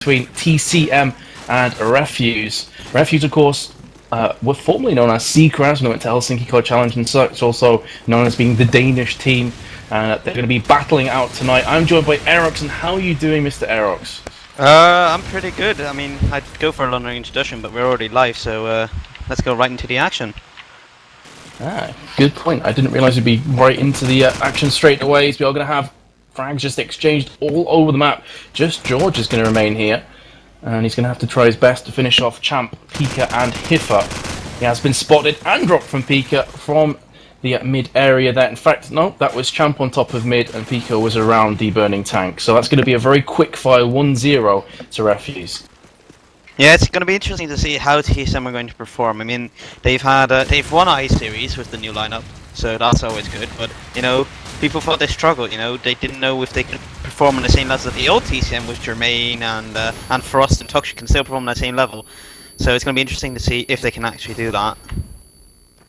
between TCM and Refuse. Refuse, of course, were formerly known as Seacrest when they went to Helsinki CoD Challenge and such, also known as being the Danish team. They're going to be battling out tonight. I'm joined by Aerox, and how are you doing, Mr. Aerox? I'm pretty good. I mean, I'd go for a longer introduction, but we're already live, so let's go right into the action. Good point. I didn't realise we'd be right into the action straight away. So we are going to have frags just exchanged all over the map. Just George is going to remain here, and he's going to have to try his best to finish off Champ, Pika, and Hiffer. He has been spotted and dropped from Pika from the mid area there. In fact, no, that was Champ on top of mid, and Pika was around the burning tank. So that's going to be a very quick fire 1-0 to Refuse. Yeah, it's going to be interesting to see how TCM are going to perform. I mean, they've won Ice Series with the new lineup, so that's always good. But you know, people thought they struggled. You know, they didn't know if they could perform on the same level as the old TCM with Jermaine and Frost and Tuxi can still perform on the same level. So it's going to be interesting to see if they can actually do that.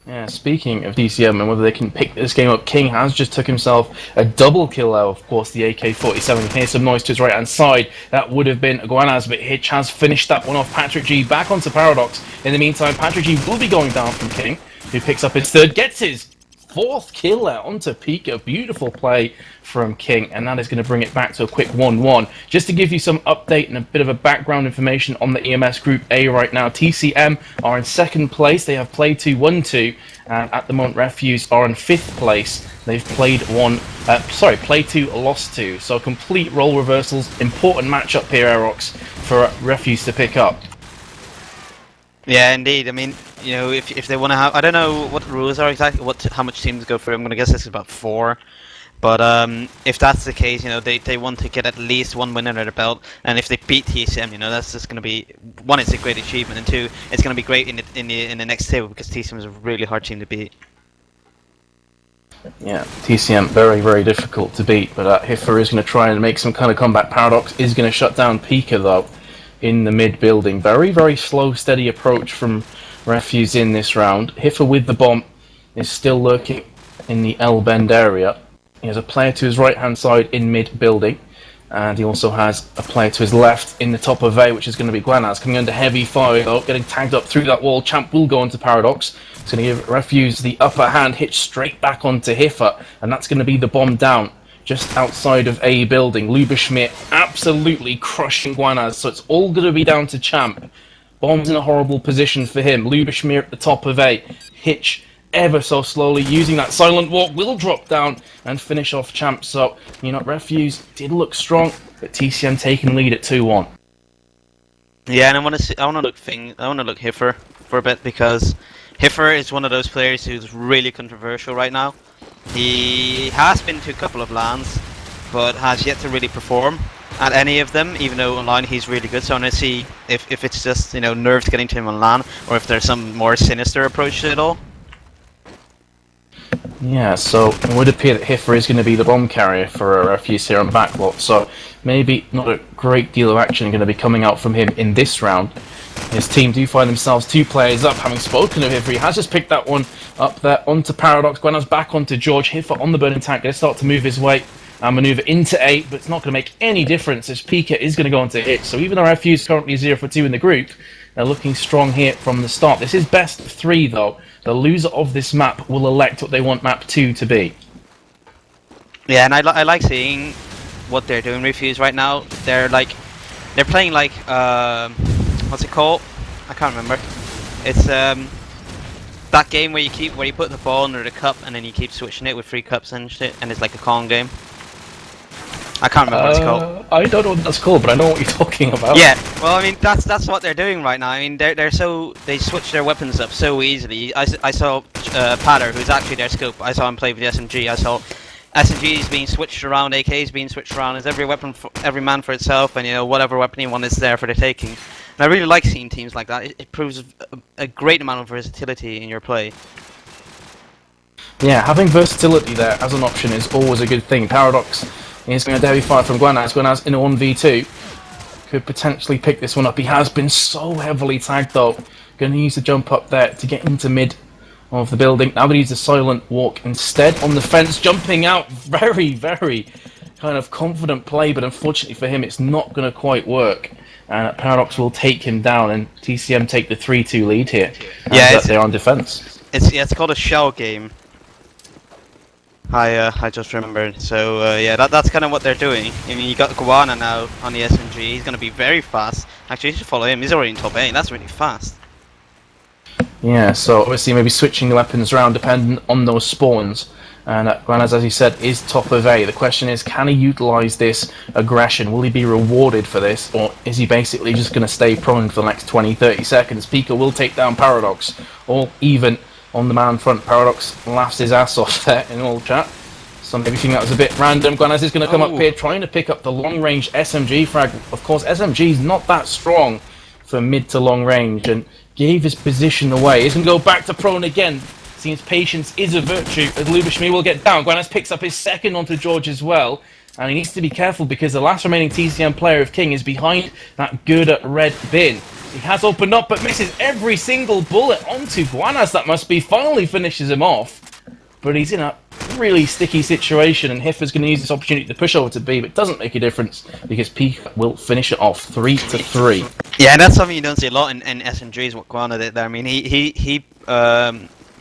Yeah, speaking of TCM and whether they can pick this game up, King has just took himself a double kill out, of course, the AK-47. You can hear some noise to his right-hand side. That would have been Guanaz, but Hitch has finished that one off. Patrick G back onto Paradox. In the meantime, Patrick G will be going down from King, who picks up his third, gets his fourth kill out onto Pika. Beautiful play from King, and that is going to bring it back to a quick 1-1. Just to give you some update and a bit of a background information on the EMS Group A right now, TCM are in second place. They have played 2-1-2, and at the moment Refuse are in fifth place. They've played played 2, lost 2. So complete role reversals. Important matchup here, Aerox, for Refuse to pick up. Yeah, indeed. I mean, you know, if they want to have, I don't know what the rules are exactly, how much teams go through. I'm going to guess this is about 4. But if that's the case, you know, they want to get at least one win under their belt, and if they beat TCM, you know, that's just going to be, one, it's a great achievement, and two, it's going to be great in the next table because TCM is a really hard team to beat. Yeah, TCM very, very difficult to beat, but Hiffer is going to try and make some kind of comeback. Paradox is going to shut down Pika though in the mid building. Very, very slow, steady approach from Refuse in this round. Hiffer with the bomb is still lurking in the L bend area. He has a player to his right-hand side in mid-building, and he also has a player to his left in the top of A, which is going to be Guanaz, coming under heavy fire, though, getting tagged up through that wall. Champ will go into Paradox. It's going to give Refuse the upper hand, hit straight back onto Hiffer, and that's going to be the bomb down just outside of A building. Luberschmidt absolutely crushing Guanaz, so it's all going to be down to Champ. Bomb's in a horrible position for him. Luberschmidt at the top of A. Hitch ever so slowly using that silent walk will drop down and finish off Champ. So, you know, Refuse did look strong, but TCM taking lead at 2-1. Yeah, and I want to look Hiffer for a bit, because Hiffer is one of those players who's really controversial right now. He has been to a couple of LANs, but has yet to really perform at any of them, even though online he's really good. So I want to see if it's just, you know, nerves getting to him on LAN, or if there's some more sinister approach to it all. Yeah, so it would appear that Hiffer is going to be the bomb carrier for Refuse here on backlot, so maybe not a great deal of action going to be coming out from him in this round. His team do find themselves 2 players up. Having spoken of Hiffer, he has just picked that one up there onto Paradox. Guanaz back onto George. Hiffer on the burning tank, going to start to move his way and manoeuvre into 8, but it's not going to make any difference as Pika is going to go on to hit. So even though Refuse currently 0 for 2 in the group, they're looking strong here from the start. This is best of 3 though. The loser of this map will elect what they want map 2 to be. Yeah, and I like seeing what they're doing, Refuse, right now. They're playing like, what's it called? I can't remember. It's that game where you put the ball under the cup and then you keep switching it with 3 cups and shit, and it's like a Kong game. I can't remember what it's called. I don't know what that's called, but I know what you're talking about. Yeah, well, I mean, that's what they're doing right now. I mean, they switch their weapons up so easily. I saw Patter, who's actually their scope. I saw him play with the SMG. I saw SMGs being switched around, AKs being switched around. There's every weapon, every man for itself, and you know, whatever weapon you want is there for the taking. And I really like seeing teams like that. It proves a great amount of versatility in your play. Yeah, having versatility there as an option is always a good thing. Paradox is going to heavy fire from Guanaz. Guanaz in a 1v2 could potentially pick this one up. He has been so heavily tagged though. Going to use the jump up there to get into mid of the building. Now going to use the silent walk instead on the fence, jumping out. Very, very kind of confident play, but unfortunately for him, it's not going to quite work. and Paradox will take him down, and TCM take the 3-2 lead here. Yeah, They're on defense. It's called a shell game. I just remembered. So yeah, that's kind of what they're doing. I mean, you got Guana now on the SMG. He's going to be very fast. Actually, you should follow him. He's already in top 8. That's really fast. Yeah, so obviously maybe switching the weapons around depending on those spawns. And Guanas, as you said, is top of A. The question is, can he utilise this aggression? Will he be rewarded for this? Or is he basically just going to stay prone for the next 20-30 seconds? Pika will take down Paradox. All even on the man front. Paradox laughs his ass off there in all chat. So maybe think that was a bit random. Guanas is going to come up here trying to pick up the long-range SMG frag. Of course, SMG's not that strong for mid to long range, and gave his position away. He's going to go back to prone again. Seems patience is a virtue, as Lubishmi will get down. Guanas picks up his second onto George as well. And he needs to be careful because the last remaining TCM player of King is behind that good red bin. He has opened up but misses every single bullet onto Guanas. That must be finally finishes him off. But he's in a really sticky situation, and Hiffer's going to use this opportunity to push over to B, but it doesn't make a difference because Pika will finish it off 3-3. Yeah, and that's something you don't see a lot in SMGs. What Guana did there. I mean, he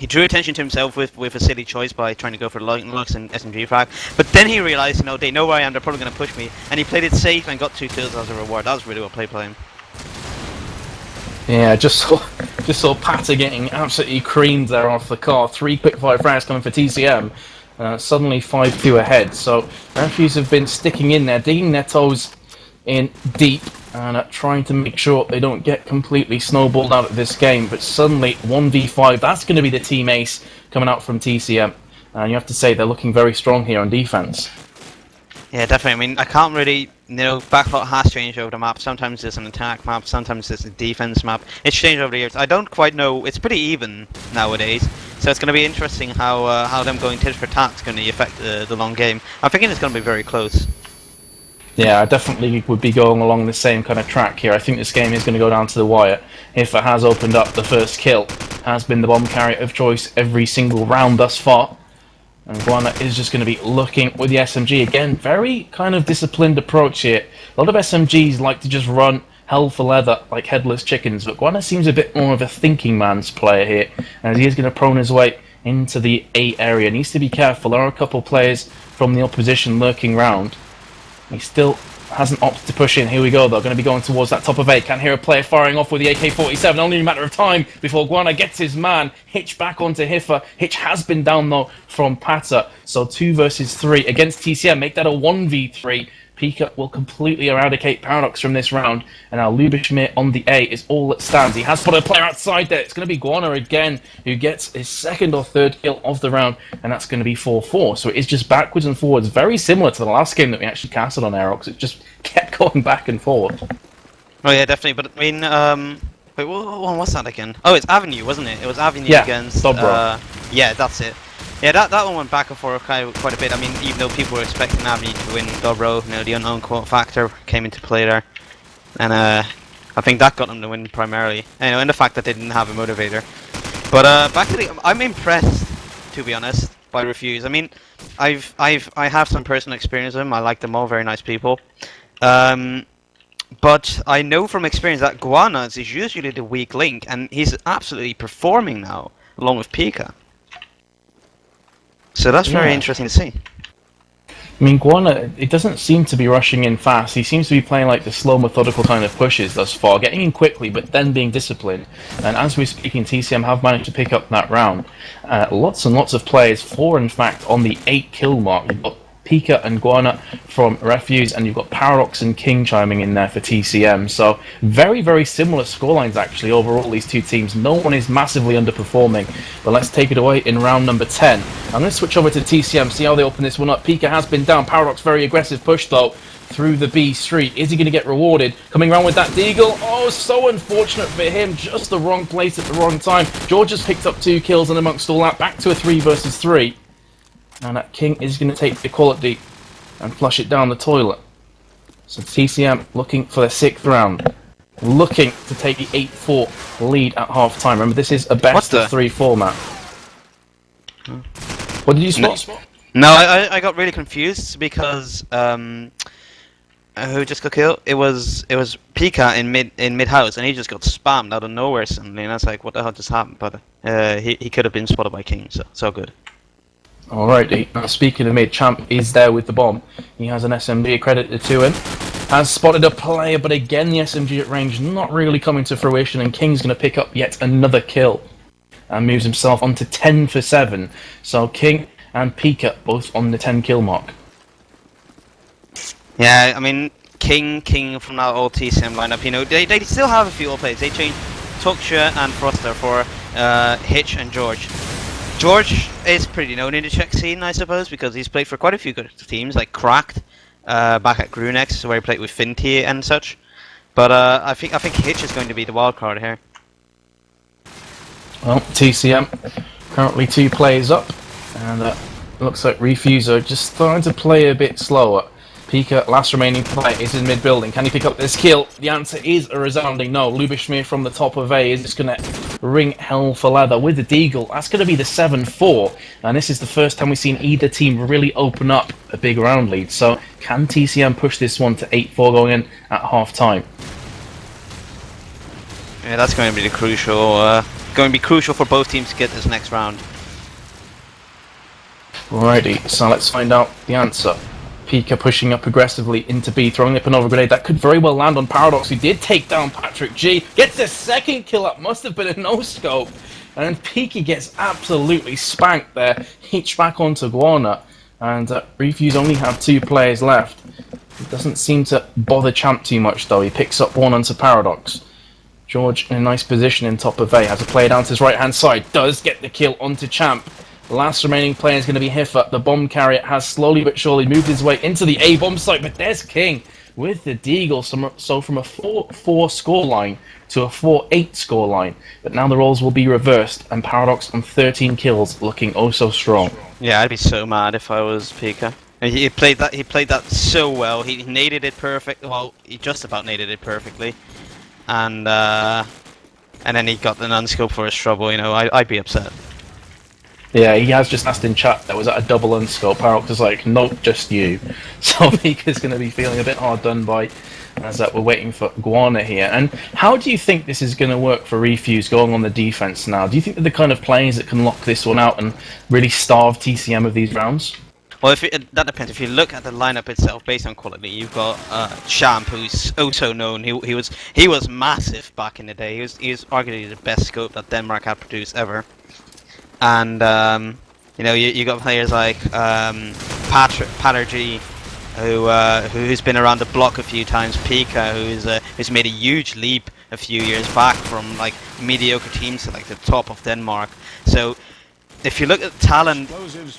drew attention to himself with a silly choice by trying to go for the Lux and SMG frag, but then he realised, you know, they know where I am, they're probably going to push me, and he played it safe and got 2 kills as a reward. That was really well played by him. Yeah, just saw Patter getting absolutely creamed there off the car. 3 quickfire frags coming for TCM. Suddenly 5-2 ahead. So Refuse have been sticking in there, digging their toes in deep, and trying to make sure they don't get completely snowballed out of this game. But suddenly 1v5, that's going to be the team ace coming out from TCM. And you have to say they're looking very strong here on defense. Yeah, definitely. I mean, I can't really, you know, backlot has changed over the map. Sometimes it's an attack map, sometimes it's a defense map. It's changed over the years. I don't quite know. It's pretty even nowadays. So it's going to be interesting how them going tit for tat is going to affect the long game. I'm thinking it's going to be very close. Yeah, I definitely would be going along the same kind of track here. I think this game is going to go down to the wire. Hiffer has opened up the first kill, has been the bomb carrier of choice every single round thus far. And Guana is just going to be looking with the SMG. Again, very kind of disciplined approach here. A lot of SMGs like to just run hell for leather like headless chickens, but Guana seems a bit more of a thinking man's player here, as he is going to prone his way into the A area. Needs to be careful. There are a couple players from the opposition lurking round. He still hasn't opted to push in. Here we go, though. Going to be going towards that top of A. Can't hear a player firing off with the AK-47. Only a matter of time before Guana gets his man. Hitch back onto Hiffer. Hitch has been down, though, from Patter. So 2 versus 3 against TCM. Make that a 1v3. Pika will completely eradicate Paradox from this round. And now Lubishmir on the A is all that stands. He has put a player outside there. It's going to be Guana again, who gets his second or third kill of the round. And that's going to be 4-4. So it is just backwards and forwards. Very similar to the last game that we actually casted on Aerox. It just kept going back and forth. Oh yeah, definitely. But I mean, wait, what one was that again? Oh, it's Avenue, wasn't it? It was Avenue against. Yeah, that's it. Yeah, that one went back and forth quite a bit. I mean, even though people were expecting Avenue to win Dobro, you know, the unknown factor came into play there, and I think that got them the win primarily. You know, and the fact that they didn't have a motivator. But back to the, I'm impressed, to be honest, by Refuse. I mean, I have some personal experience with them. I like them all, very nice people. But I know from experience that Guanas is usually the weak link, and he's absolutely performing now, along with Pika. So that's very interesting to see. I mean, Guana, it doesn't seem to be rushing in fast. He seems to be playing like the slow, methodical kind of pushes thus far, getting in quickly, but then being disciplined. And as we're speaking, TCM have managed to pick up that round. Lots and lots of players, 4 in fact, on the 8 kill mark. You've got Pika and Guana from Refuse, and you've got Paradox and King chiming in there for TCM. So very, very similar scorelines actually overall, these two teams. No one is massively underperforming, but let's take it away in round number 10. I'm going to switch over to TCM, see how they open this one up. Pika has been down. Paradox very aggressive push though through the B street. Is he going to get rewarded? Coming around with that deagle. Oh, so unfortunate for him. Just the wrong place at the wrong time. George has picked up 2 kills, and amongst all that, back to a 3 versus 3. And that King is going to take the equality and flush it down the toilet. So TCM looking for the 6th round. Looking to take the 8-4 lead at half time. Remember, this is a best of 3 format. What did you spot? No, I got really confused because Who just got killed? It was Pika in mid house, and he just got spammed out of nowhere suddenly, and I was like, what the hell just happened? But he could have been spotted by King, so good. Alrighty, now speaking of mid, Champ is there with the bomb. He has an SMG accredited to him. Has spotted a player, but again the SMG at range not really coming to fruition, and King's going to pick up yet another kill. And moves himself on to 10 for 7. So King and Pika both on the 10 kill mark. Yeah, I mean, King from that old TCM lineup, you know, they still have a few old players. They changed Tuxia and Froster for Hitch and George. George is pretty known in the Czech scene, I suppose, because he's played for quite a few good teams, like Cracked, back at Grunex, where he played with Finty and such. But I think Hitch is going to be the wild card here. Well, TCM currently 2 players up, and looks like Refuse are just starting to play a bit slower. Pika, last remaining player, is in mid-building. Can he pick up this kill? The answer is a resounding no. Lubishmir from the top of A is just going to ring hell for leather with the Deagle. That's going to be the 7-4, and this is the first time we've seen either team really open up a big round lead. So can TCM push this one to 8-4 going in at half-time? Yeah, that's going to be the crucial for both teams to get this next round. Alrighty, so let's find out the answer. Pika pushing up aggressively into B, throwing up another grenade. That could very well land on Paradox, who did take down Patrick G. Gets a second kill up, must have been a no-scope. And then Pika gets absolutely spanked there. Hitch back onto Guana. And Refuse only have 2 players left. It doesn't seem to bother Champ too much though. He picks up one onto Paradox. George in a nice position in top of A. Has a player down to his right-hand side. Does get the kill onto Champ. The last remaining player is going to be Hiffer. The bomb carrier has slowly but surely moved his way into the A bomb site, but there's King with the Deagle. So from a 4-4 scoreline to a 4-8 scoreline. But now the roles will be reversed, and Paradox on 13 kills, looking oh so strong. Yeah, I'd be so mad if I was Pika. He played that so well. He naded it perfect. Well, he just about naded it perfectly, and then he got the unscope for his trouble. You know, I'd be upset. Yeah, he has just asked in chat that was at a double unscope. Paradox is like, nope, just you. So Pika's going to be feeling a bit hard done by, as we're waiting for Guana here. And how do you think this is going to work for Refuse going on the defense now? Do you think they're the kind of players that can lock this one out and really starve TCM of these rounds? Well, that depends. If you look at the lineup itself, based on quality, you've got Champ, who's so known. He was massive back in the day. He was arguably the best scope that Denmark had produced ever. And you know, you got players like Patter G, who's been around the block a few times. Pika, who's made a huge leap a few years back from like mediocre teams to like the top of Denmark. So if you look at talent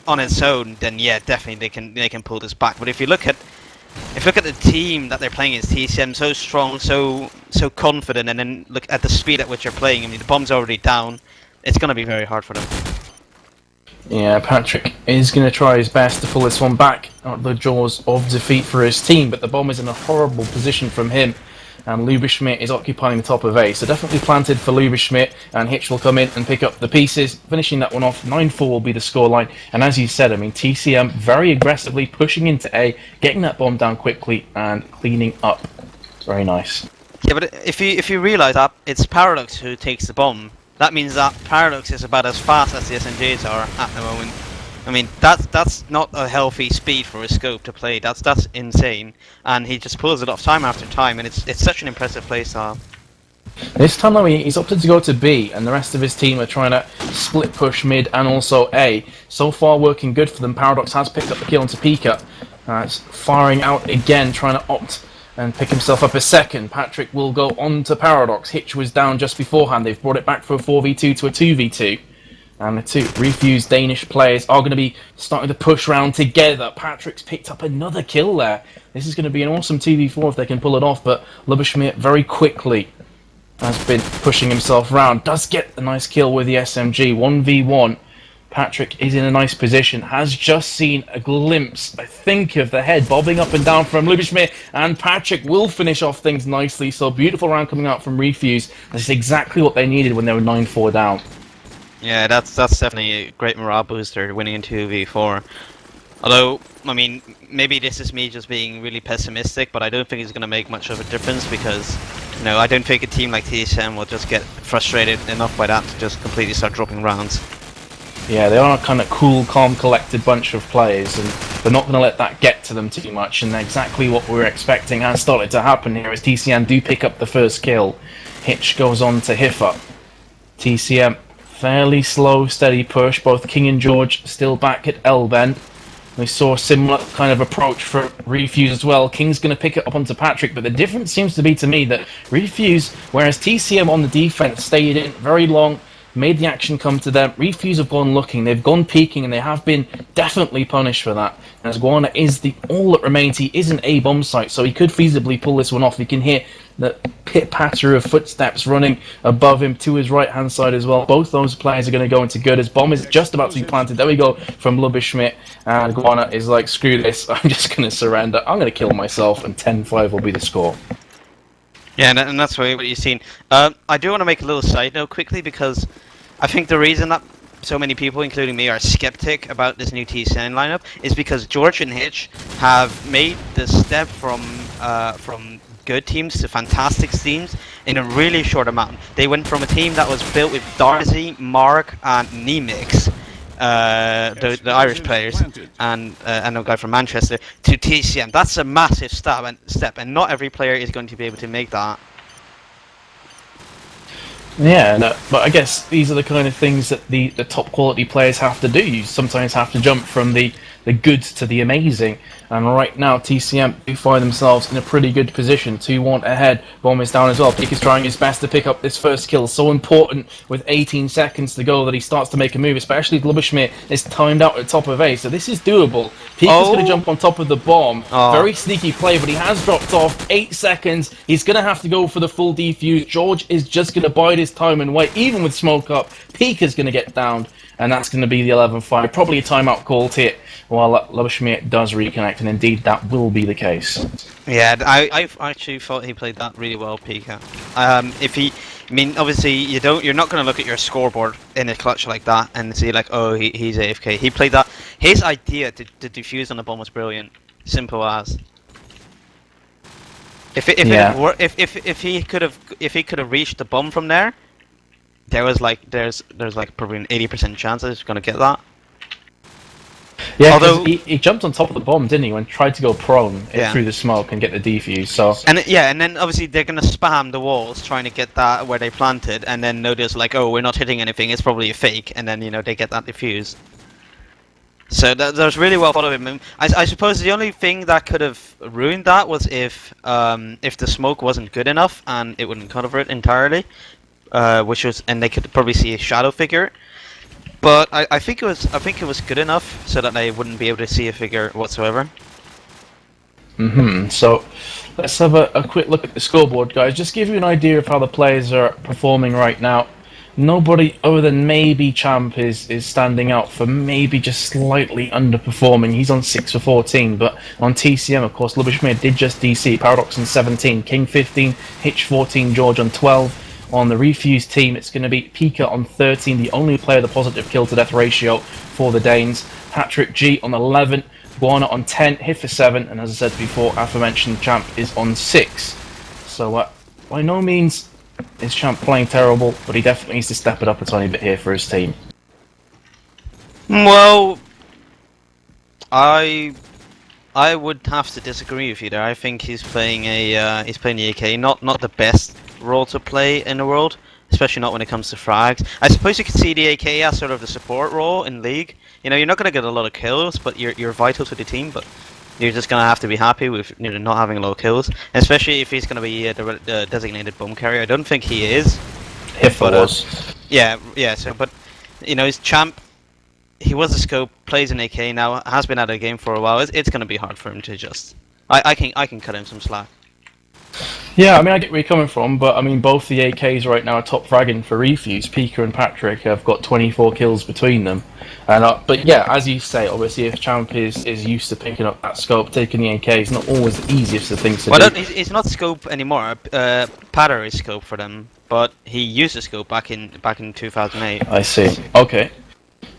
on its own, then yeah, definitely they can pull this back. But if you look at the team that they're playing, is TCM so strong, so confident, and then look at the speed at which they're playing. I mean, the bomb's already down. It's going to be very hard for them. Yeah, Patrick is going to try his best to pull this one back out of the jaws of defeat for his team, but the bomb is in a horrible position from him, and Lubishmir is occupying the top of A, so definitely planted for Lubishmir, and Hitch will come in and pick up the pieces, finishing that one off. 9-4 will be the scoreline, and as you said, I mean, TCM very aggressively pushing into A, getting that bomb down quickly, and cleaning up. Very nice. Yeah, but if you realise that it's Paradox who takes the bomb, that means that Paradox is about as fast as the SMGs are at the moment. I mean, that's not a healthy speed for a scope to play. That's insane, and he just pulls it off time after time, and it's such an impressive playstyle. This time though, he's opted to go to B, and the rest of his team are trying to split push mid and also A. So far working good for them. Paradox has picked up the kill onto Pika. It's firing out again, trying to opt and pick himself up a second. Patrick will go on to Paradox. Hitch was down just beforehand. They've brought it back from a 4v2 to a 2v2. And the 2 refused Danish players are going to be starting to push round together. Patrick's picked up another kill there. This is going to be an awesome 2v4 if they can pull it off, but Lubishmir very quickly has been pushing himself round. Does get a nice kill with the SMG. 1v1. Patrick is in a nice position, has just seen a glimpse, I think, of the head bobbing up and down from Lubishmir, and Patrick will finish off things nicely. So beautiful round coming out from Refuse. That's exactly what they needed when they were 9-4 down. Yeah, that's definitely a great morale booster, winning in 2v4. Although, I mean, maybe this is me just being really pessimistic, but I don't think it's going to make much of a difference because, you know, I don't think a team like TCM will just get frustrated enough by that to just completely start dropping rounds. Yeah, they are a kind of cool, calm, collected bunch of players, and they're not going to let that get to them too much. And exactly what we were expecting has started to happen here as TCM do pick up the first kill. Hitch goes on to Hiffer. TCM, fairly slow, steady push. Both King and George still back at L-bend. We saw a similar kind of approach for Refuse as well. King's going to pick it up onto Patrick, but the difference seems to be to me that Refuse, whereas TCM on the defense stayed in very long, made the action come to them. Refuse have gone looking, they've gone peeking, and they have been definitely punished for that. As Guana is the all that remains, he is an A bomb site, so he could feasibly pull this one off. You can hear the pit-patter of footsteps running above him to his right-hand side as well. Both those players are going to go into good as bomb is just about to be planted. There we go from Lubishmit, and Guana is like, screw this, I'm just going to surrender. I'm going to kill myself, and 10-5 will be the score. Yeah, and that's what you've seen. I do want to make a little side note quickly because I think the reason that so many people, including me, are skeptic about this new TCM lineup is because George and Hitch have made the step from good teams to fantastic teams in a really short amount. They went from a team that was built with Darcy, Mark, and Nemix, the Irish players, and a guy from Manchester, to TCM. That's a massive step, and not every player is going to be able to make that. Yeah, no, but I guess these are the kind of things that the top quality players have to do. You sometimes have to jump from the good to the amazing. And right now, TCM do find themselves in a pretty good position. 2-1 ahead. Bomb is down as well. Peak is trying his best to pick up this first kill. So important with 18 seconds to go that he starts to make a move, especially if Lubishmir is timed out at top of A. So this is doable. Peak is going to jump on top of the bomb. Very sneaky play, but he has dropped off. 8 seconds. He's going to have to go for the full defuse. George is just going to bide his time and wait. Even with smoke up, Peak is going to get downed. And that's going to be the 11-5. Probably a timeout called here while Lubishmir does reconnect, and indeed that will be the case. Yeah, I actually thought he played that really well, Pika. I mean, obviously you're not going to look at your scoreboard in a clutch like that and see like, oh, he's AFK. He played that. His idea to defuse on the bomb was brilliant. Simple as. If he could have reached the bomb from there, there's like probably an 80% chance that he's going to get that. Yeah, although he jumped on top of the bomb, didn't he, and tried to go prone through the smoke and get the defuse. So and then obviously they're gonna spam the walls trying to get that where they planted, and then notice like, oh, we're not hitting anything, it's probably a fake, and then they get that defuse. So that was really well thought of him. I suppose the only thing that could have ruined that was if the smoke wasn't good enough and it wouldn't cover it entirely, and they could probably see a shadow figure. But I think it was good enough so that they wouldn't be able to see a figure whatsoever. So let's have a quick look at the scoreboard, guys. Just give you an idea of how the players are performing right now. Nobody other than maybe Champ is standing out for maybe just slightly underperforming. He's on 6 for 14, but on TCM, of course, Lubishmir did just DC. Paradox on 17, King 15, Hitch 14, George on 12. On the Refuse team, it's going to be Pika on 13, the only player with a positive kill-to-death ratio for the Danes. Patrick G on 11, Guana on 10, Hiffer 7, and as I said before, aforementioned Champ is on 6. So, by no means is Champ playing terrible, but he definitely needs to step it up a tiny bit here for his team. Well, I would have to disagree with you there. I think he's playing the AK, not the best role to play in the world, especially not when it comes to frags. I suppose you could see the AK as sort of the support role in League. You're not going to get a lot of kills, but you're vital to the team. But you're just going to have to be happy with not having a lot of kills, especially if he's going to be the designated bomb carrier. I don't think he is. If it was. Yeah. So, but his Champ. He was a scope, plays an AK now, has been out of the game for a while. It's going to be hard for him to adjust. I can cut him some slack. Yeah, I mean, I get where you're coming from, but I mean, both the AKs right now are top fragging for Refuse. Pika and Patrick have got 24 kills between them. And but yeah, as you say, obviously, if Champ is used to picking up that scope, taking the AK is not always the easiest of things to do. It's not scope anymore. Patter is scope for them, but he used the scope back in 2008. I see. Okay.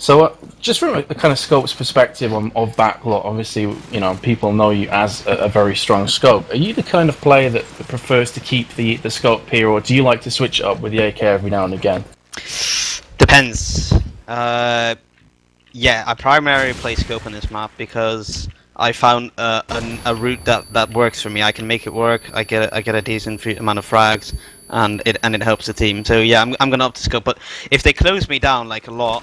So, just from a kind of scope's perspective of backlot, obviously, you know, people know you as a very strong scope. Are you the kind of player that prefers to keep the scope here, or do you like to switch it up with the AK every now and again? Depends. Yeah, I primarily play scope on this map because I found a route that works for me. I can make it work. I get a decent amount of frags, and it helps the team. So yeah, I'm gonna up to scope. But if they close me down like a lot,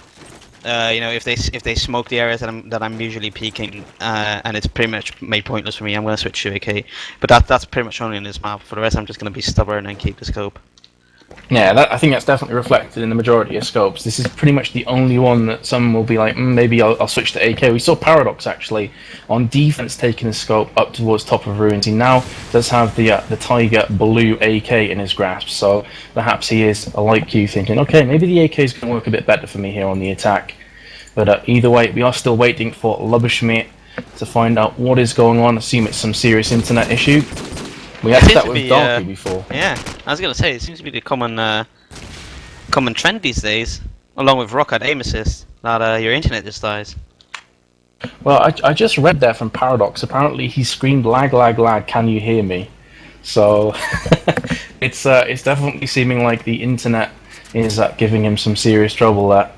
you know, if they smoke the areas that I'm usually peeking, and it's pretty much made pointless for me, I'm gonna switch to AK. But that's pretty much only in this map. For the rest, I'm just gonna be stubborn and keep the scope. Yeah, I think that's definitely reflected in the majority of scopes. This is pretty much the only one that some will be like, maybe I'll switch to AK. We saw Paradox actually on defense taking his scope up towards top of ruins. He now does have the Tiger Blue AK in his grasp, so perhaps he is like you, thinking, okay, maybe the AK is going to work a bit better for me here on the attack. But either way, we are still waiting for Lubberschmidt to find out what is going on. I assume it's some serious internet issue. We had that with Darky before. Yeah, I was gonna say it seems to be the common trend these days, along with Rocket aim assist, that your internet just dies. Well, I just read there from Paradox. Apparently, he screamed lag, lag, lag. Can you hear me? So it's definitely seeming like the internet is giving him some serious trouble there.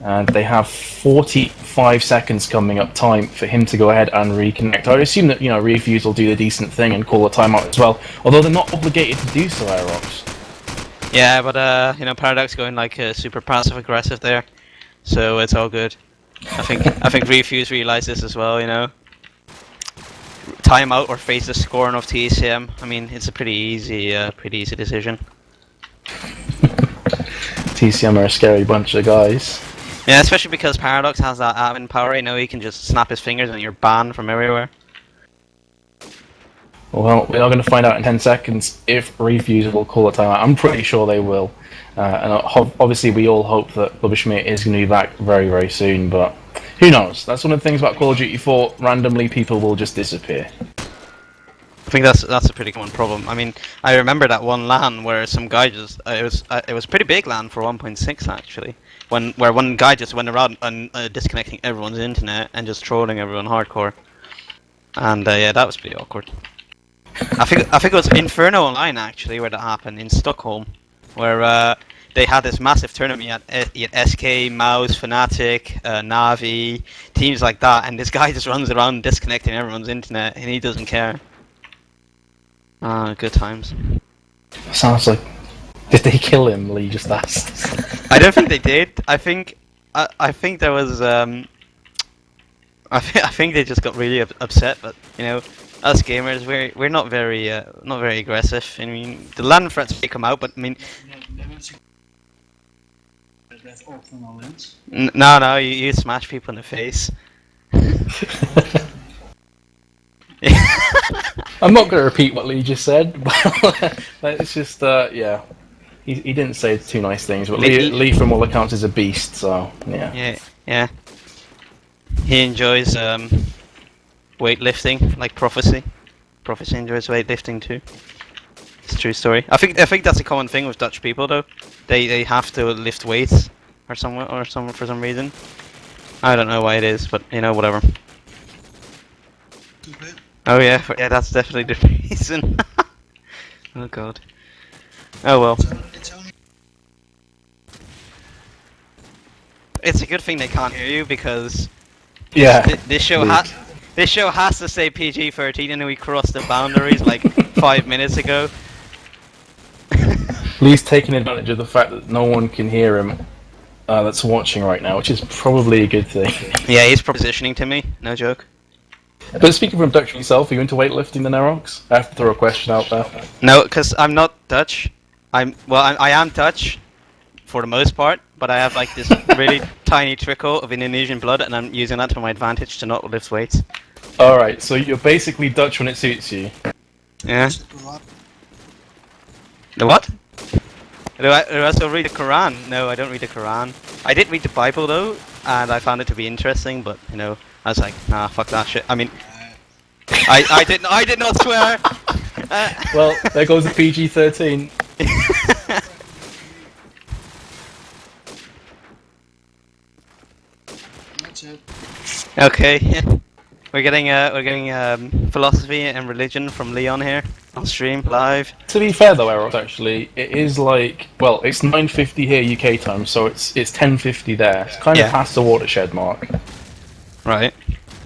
And they have 45 seconds coming up time for him to go ahead and reconnect. I assume that, you know, Refuse will do the decent thing and call a timeout as well, although they're not obligated to do so, Aerox. Yeah, but you know, Paradox going like super passive aggressive there, so it's all good. I think Refuse realized this as well. You know, timeout or face the scoring of TCM. I mean, it's a pretty easy decision. TCM are a scary bunch of guys. Yeah, especially because Paradox has that admin power. You know, he can just snap his fingers and you're banned from everywhere. Well, we are going to find out in 10 seconds if Refuse will call a timeout. I'm pretty sure they will. And obviously we all hope that Lubberschmidt is going to be back very, very soon, but who knows? That's one of the things about Call of Duty 4. Randomly, people will just disappear. I think that's a pretty common problem. I mean, I remember that one LAN where some guy just it was a pretty big LAN for 1.6 actually, where one guy just went around and disconnecting everyone's internet and just trolling everyone hardcore, and yeah, that was pretty awkward. I think it was Inferno Online actually where that happened in Stockholm, where they had this massive tournament at SK, Mouse, Fnatic, Navi, teams like that, and this guy just runs around disconnecting everyone's internet and he doesn't care. Good times. Sounds like... Did they kill him, Lee just asked? I don't think they did. I think there was I think they just got really upset, but you know, us gamers, we're not very aggressive. I mean, the land threats may come out, but I mean, no, you smash people in the face. I'm not going to repeat what Lee just said, but it's just, yeah. He didn't say too nice things, but Lee from all accounts is a beast, so, yeah. Yeah. He enjoys weightlifting, like Prophecy. Prophecy enjoys weightlifting too. It's a true story. I think that's a common thing with Dutch people though. They have to lift weights or for some reason. I don't know why it is, but you know, whatever. Oh yeah, that's definitely the reason. Oh god. Oh well. It's a good thing they can't hear you because this show has to say PG-13 and we crossed the boundaries like 5 minutes ago. Lee's taking advantage of the fact that no one can hear him that's watching right now, which is probably a good thing. Yeah, he's propositioning to me, no joke. But speaking from Dutch yourself, are you into weightlifting then, Aerox? I have to throw a question out there. No, because I'm not Dutch. I am Dutch for the most part, but I have like this really tiny trickle of Indonesian blood, and I'm using that to my advantage to not lift weights. Alright, so you're basically Dutch when it suits you. Yeah. The what? Do I also read the Quran? No, I don't read the Quran. I did read the Bible though, and I found it to be interesting, but you know, I was like, nah, fuck that shit. I mean, I did not swear. Well, there goes the PG-13. Okay. We're getting philosophy and religion from Leon here on stream live. To be fair though, Eros, actually, it is like, well, it's 9:50 here UK time, so it's 10:50 there. It's kind of Yeah. past the watershed mark. Right.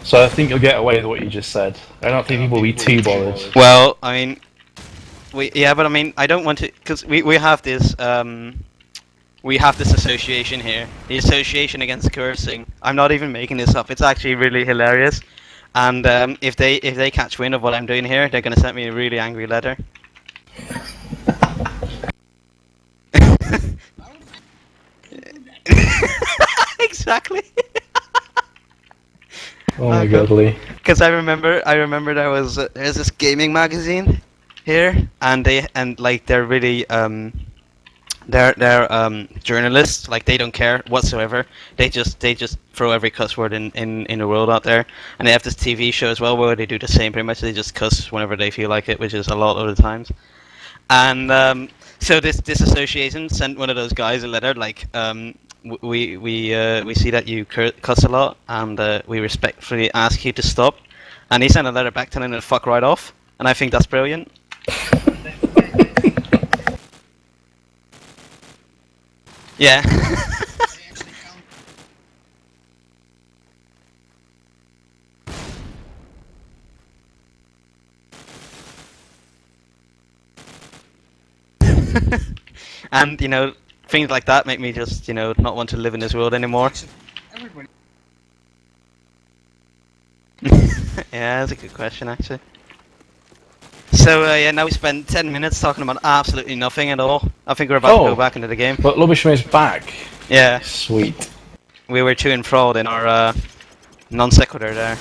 So I think you'll get away with what you just said. I don't think people will be too bothered. Well, I mean, but I mean, I don't want to, because we have this association here, the association against cursing. I'm not even making this up. It's actually really hilarious. And if they catch wind of what I'm doing here, they're gonna send me a really angry letter. Exactly. Oh my god, Lee. Because I remember there's this gaming magazine here, and they're really they're journalists, like they don't care whatsoever. They just throw every cuss word in the world out there, and they have this TV show as well where they do the same pretty much. They just cuss whenever they feel like it, which is a lot of the times. And so this association sent one of those guys a letter like, we see that you cuss a lot, and we respectfully ask you to stop. And he sent a letter back telling him to fuck right off, and I think that's brilliant. Yeah. And things like that make me just not want to live in this world anymore. Yeah, that's a good question actually. So yeah, now we spent 10 minutes talking about absolutely nothing at all. I think we're about to go back into the game. But Lubishmir's back. Yeah. Sweet. We were too enthralled in our non sequitur there.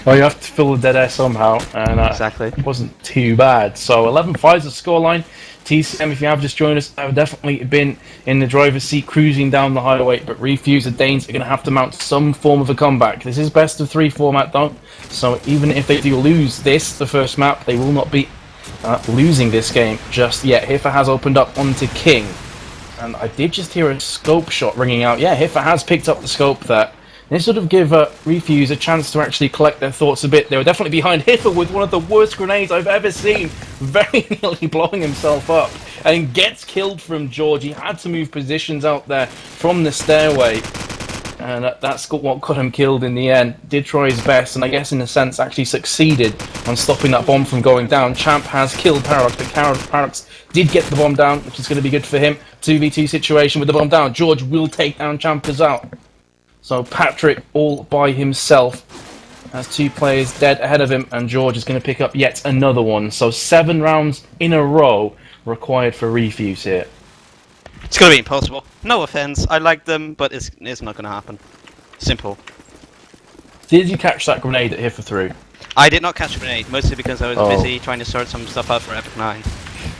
Well, you have to fill the dead air somehow, and Exactly. it wasn't too bad. So 11-5 is the scoreline. TCM, if you have just joined us, I've definitely been in the driver's seat cruising down the highway, but Refuse the Danes are going to have to mount some form of a comeback. This is best of 3 format though, so even if they do lose this, the first map, they will not be losing this game just yet. Hiffa has opened up onto King, and I did just hear a scope shot ringing out. Yeah, Hiffa has picked up the scope there. This sort of give Refuse a chance to actually collect their thoughts a bit. They were definitely behind Hiffa with one of the worst grenades I've ever seen, very nearly blowing himself up, and gets killed from George. He had to move positions out there from the stairway, and that's what got him killed in the end. Did try his best, and I guess in a sense actually succeeded on stopping that bomb from going down. Champ has killed Paradox, but Paradox did get the bomb down, which is going to be good for him. 2v2 situation with the bomb down. George will take down Champ as out. So Patrick all by himself has 2 players dead ahead of him, and George is going to pick up yet another one. So 7 rounds in a row required for Refuse here. It's going to be impossible. No offense, I like them, but it's not going to happen. Simple. Did you catch that grenade that Hiffa threw? I did not catch a grenade, mostly because I was busy trying to sort some stuff out for Epic 9.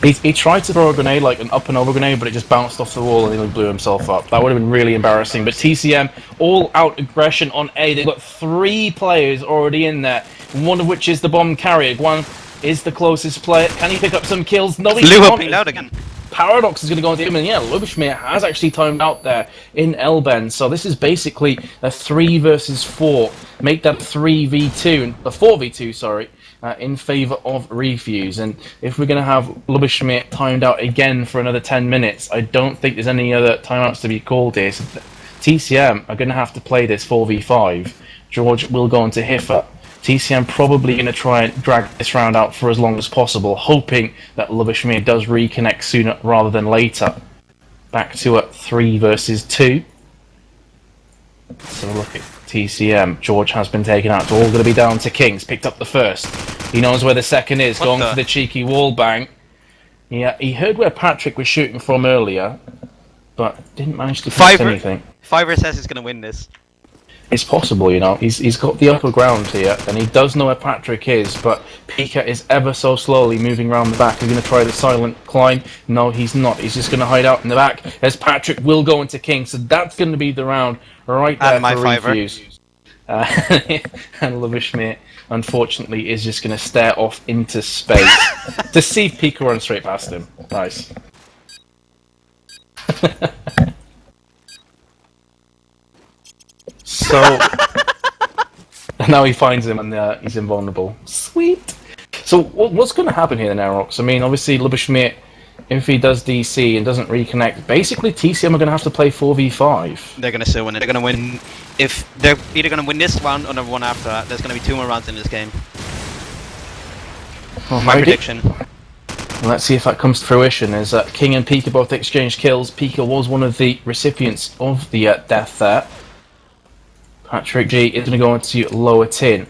He tried to throw a grenade, like an up and over grenade, but it just bounced off the wall and he blew himself up. That would have been really embarrassing. But TCM, all out aggression on A. They've got 3 players already in there, one of which is the bomb carrier. Guan is the closest player. Can he pick up some kills? No, he can't. Pinged out again. Paradox is going to go into him, and yeah, Lubishmir has actually timed out there in Elben. So this is basically a 3 versus 4. Make that 3v2, a 4v2, sorry. In favour of Refuse, and if we're going to have Lubishmir timed out again for another 10 minutes, I don't think there's any other timeouts to be called here. So TCM are going to have to play this 4v5. George will go into Hiffa. TCM probably going to try and drag this round out for as long as possible, hoping that Lubishmir does reconnect sooner rather than later. Back to a 3 versus 2. So look at TCM. George has been taken out. It's all going to be down to Kings. Picked up the first. He knows where the second is. Going for the cheeky wall bang. Yeah, he heard where Patrick was shooting from earlier, but didn't manage to catch anything. Fiver says he's going to win this. It's possible, He's got the upper ground here, and he does know where Patrick is, but Pika is ever so slowly moving around the back. He's going to try the silent climb. No, he's not. He's just going to hide out in the back, as Patrick will go into King. So that's going to be the round right there for Refuse. And Lubishmir, unfortunately, is just going to stare off into space to see if Pika runs straight past him. Nice. So now he finds him and he's invulnerable. Sweet. So what's going to happen here then, Aerox? I mean, obviously Lubishmir, if he does DC and doesn't reconnect, basically TCM are going to have to play 4v5. They're going to still win it. They're going to win. If they're either going to win this round or the one after that, there's going to be 2 more rounds in this game. Well, My prediction. Let's see if that comes to fruition. Is that King and Pika both exchanged kills. Pika was one of the recipients of the death there. Patrick G is going to go into lower tin.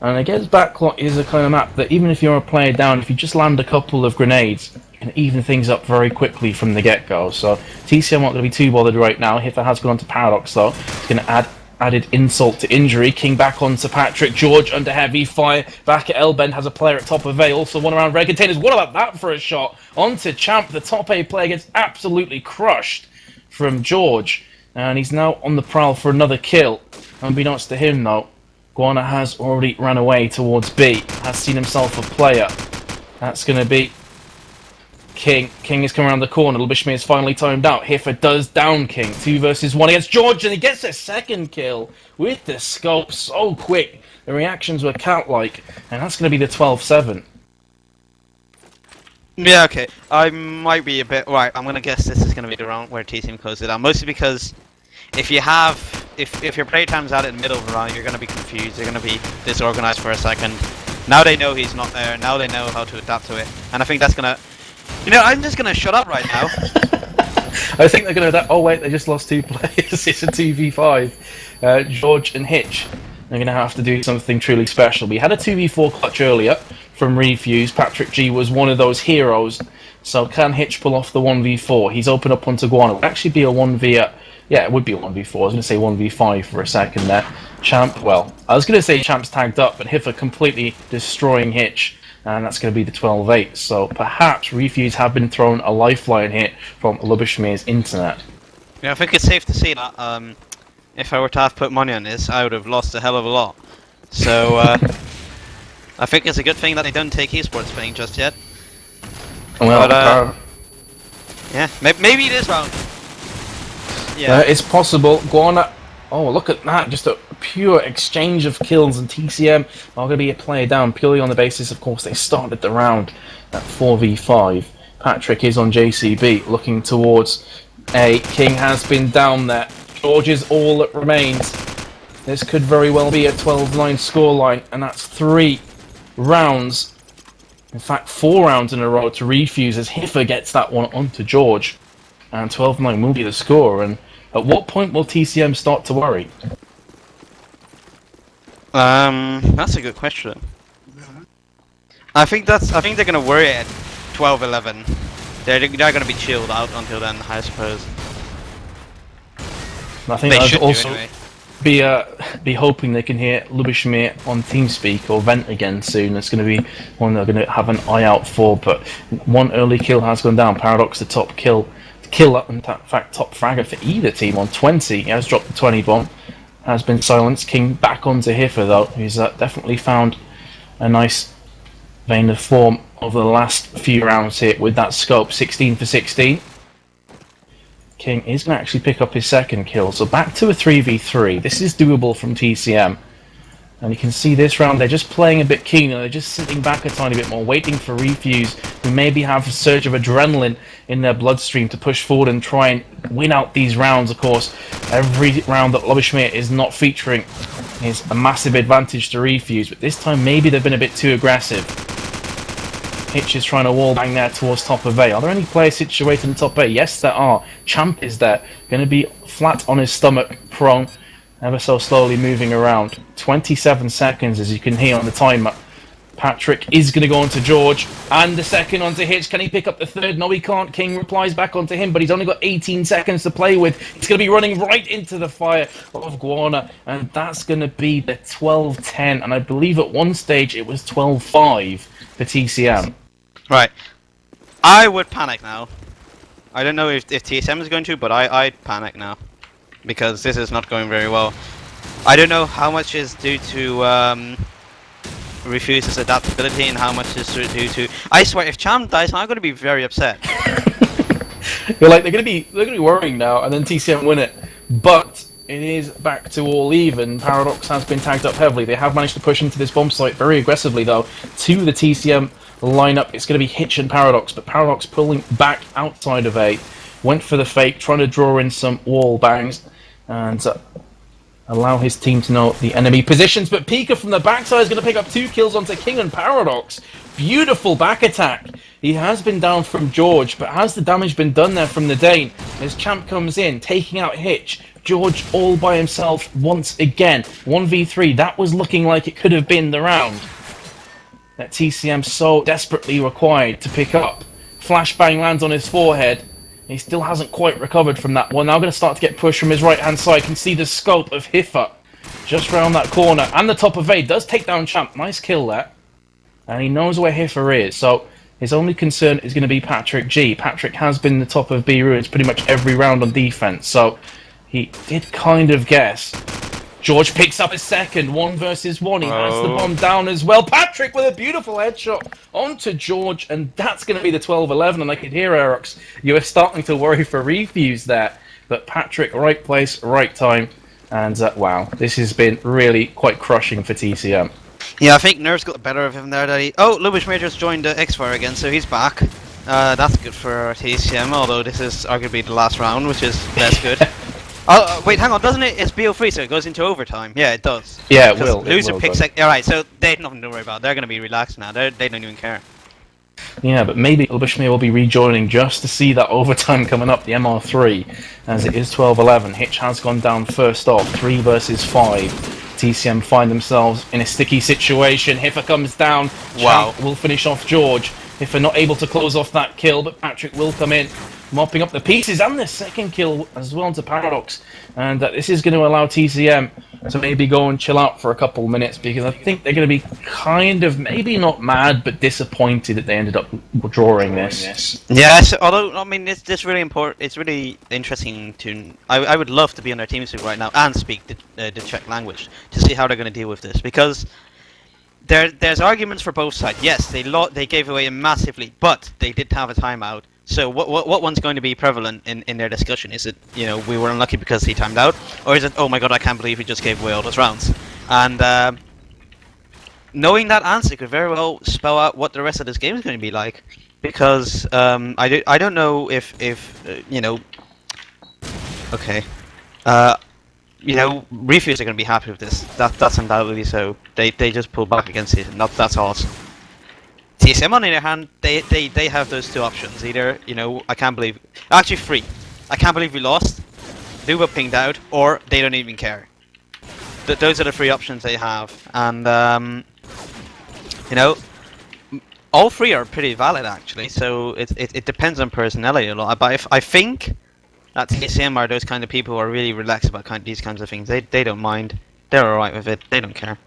And against Backlot is a kind of map that even if you're a player down, if you just land a couple of grenades, you can even things up very quickly from the get-go. So TCM aren't going to be too bothered right now. Hiffer has gone on to Paradox though. It's going to add added insult to injury. King back onto Patrick. George under heavy fire. Back at Elbend has a player at top of A. Also one around red containers. What about that for a shot? Onto Champ. The top A player gets absolutely crushed from George. And he's now on the prowl for another kill. Unbeknownst to him though, Guana has already ran away towards B. Has seen himself a player. That's going to be King. King is coming around the corner. Lubishmir is finally timed out. Hiffer does down King. 2 versus 1 against George, and he gets a second kill with the scope so quick. The reactions were cat-like, and that's going to be the 12-7. Yeah, okay. I might be a bit... Right, I'm going to guess this is going to be the round where TCM closes it down. Mostly because if you have... If your play time's out in the middle of the round, you're going to be confused. You're going to be disorganized for a second. Now they know he's not there. Now they know how to adapt to it. And I think that's going to... You know, I'm just going to shut up right now. I think they're going to... Oh, wait, they just lost 2 players. It's a 2v5. George and Hitch. They're going to have to do something truly special. We had a 2v4 clutch earlier from Refuse. Patrick G was one of those heroes. So can Hitch pull off the 1v4? He's opened up onto Guana. It would actually be a 1v... Yeah, it would be a 1v4. I was going to say 1v5 for a second there. Champ, well, I was going to say Champ's tagged up, but Hiffer completely destroying Hitch. And that's going to be the 12-8. So perhaps Refuse have been thrown a lifeline hit from Lubishmir's internet. Yeah, I think it's safe to say that if I were to have put money on this, I would have lost a hell of a lot. So I think it's a good thing that they don't take esports playing just yet. Well, but, yeah, maybe it is round. Yeah, it's possible. Guana. Oh, look at that! Just a pure exchange of kills, and TCM are going to be a player down purely on the basis, of course, they started the round at 4v5. Patrick is on JCB, looking towards A. King has been down there. George is all that remains. This could very well be a 12-9 scoreline, and that's 3 rounds. In fact, 4 rounds in a row to Refuse as Hiffer gets that one onto George. And 12-9 will be the score. And at what point will TCM start to worry? That's a good question. I think they're gonna worry at 12-11. They're gonna be chilled out until then, I suppose. I think they should also be hoping they can hear Lubishmir on TeamSpeak or Vent again soon. It's going to be one they're going to have an eye out for. But one early kill has gone down. Paradox, the top killer, in fact top fragger for either team on 20. He has dropped the 20 bomb. Has been silenced. King back onto Hiffer though, who's definitely found a nice vein of form over the last few rounds here with that scope. 16 for 16. King is going to actually pick up his second kill, so back to a 3v3. This is doable from TCM. And you can see this round, they're just playing a bit keener, they're just sitting back a tiny bit more, waiting for Refuse, who maybe have a surge of adrenaline in their bloodstream to push forward and try and win out these rounds. Of course, every round that Lubishmir is not featuring is a massive advantage to Refuse, but this time maybe they've been a bit too aggressive. Hitch is trying to wall bang there towards top of A. Are there any players situated in top A? Yes, there are. Champ is there. Going to be flat on his stomach, prone, ever so slowly moving around. 27 seconds, as you can hear on the timer. Patrick is going to go onto George, and the second onto Hitch. Can he pick up the third? No, he can't. King replies back onto him, but he's only got 18 seconds to play with. He's going to be running right into the fire of Guana, and that's going to be the 12-10, and I believe at one stage it was 12-5 for TCM. Right. I would panic now. I don't know if TSM is going to, but I'd panic now. Because this is not going very well. I don't know how much is due to Refuse's adaptability and how much is due to... I swear, if Champ dies, I'm going to be very upset. You're like, they're going to be worrying now, and then TCM win it. But it is back to all even. Paradox has been tagged up heavily. They have managed to push into this bomb site very aggressively, though, to the TCM lineup. It's going to be Hitch and Paradox, but Paradox pulling back outside of A. Went for the fake, trying to draw in some wall bangs, and allow his team to know the enemy positions. But Pika from the backside is going to pick up 2 kills onto King and Paradox. Beautiful back attack. He has been down from George, but has the damage been done there from the Dane? As Champ comes in, taking out Hitch. George all by himself once again. 1v3, that was looking like it could have been the round that TCM so desperately required to pick up. Flashbang lands on his forehead. He still hasn't quite recovered from that one. Now going to start to get pushed from his right-hand side. Can see the scope of Hiffer just round that corner. And the top of A does take down Champ. Nice kill there. And he knows where Hiffer is. So his only concern is going to be Patrick G. Patrick has been the top of B ruins pretty much every round on defense. So he did kind of guess. George picks up a second, 1 versus 1. He has the bomb down as well. Patrick with a beautiful headshot onto George, and that's going to be the 12-11. And I could hear, Erox, you were starting to worry for refuse there. But Patrick, right place, right time. And wow, this has been really quite crushing for TCM. Yeah, I think Nerf's got the better of him there, Daddy. Oh, Lubish Major's joined xfire again, so he's back. That's good for TCM, although this is arguably the last round, which is less good. Oh, wait, hang on, doesn't it? It's BO3, so it goes into overtime. Yeah, it does. Yeah, it will. Loser picks... Alright, so they have nothing to worry about. They're going to be relaxed now. They don't even care. Yeah, but maybe Lubishmir will be rejoining just to see that overtime coming up, the MR3, as it is 12-11. Hitch has gone down first off, 3 versus 5. TCM find themselves in a sticky situation. Hiffer comes down. Wow. Champ will finish off George. Hiffer not able to close off that kill, but Patrick will come in, mopping up the pieces, and the second kill as well to Paradox. And this is going to allow TCM to maybe go and chill out for a couple of minutes, because I think they're going to be kind of, maybe not mad, but disappointed that they ended up drawing this. Yes, although, I mean, it's really important, it's really interesting to... I would love to be on their team speak right now and speak the Czech language to see how they're going to deal with this, because there's arguments for both sides. Yes, they gave away a massively, but they did have a timeout. So what one's going to be prevalent in their discussion? Is it, you know, we were unlucky because he timed out? Or is it, oh my god, I can't believe he just gave away all those rounds? And knowing that answer could very well spell out what the rest of this game is going to be like. Because I don't know if you know... Okay. You know, Refuse are going to be happy with this. That's undoubtedly so. They just pulled back against it, and that's awesome. TCM, on the other hand, they have those 2 options. Either, you know, I can't believe... Actually, 3. I can't believe we lost. Luba pinged out, or they don't even care. Those are the 3 options they have. And, you know, all 3 are pretty valid, actually. So it depends on personality a lot. But I think that TCM are those kind of people who are really relaxed about these kinds of things. They don't mind. They're alright with it. They don't care.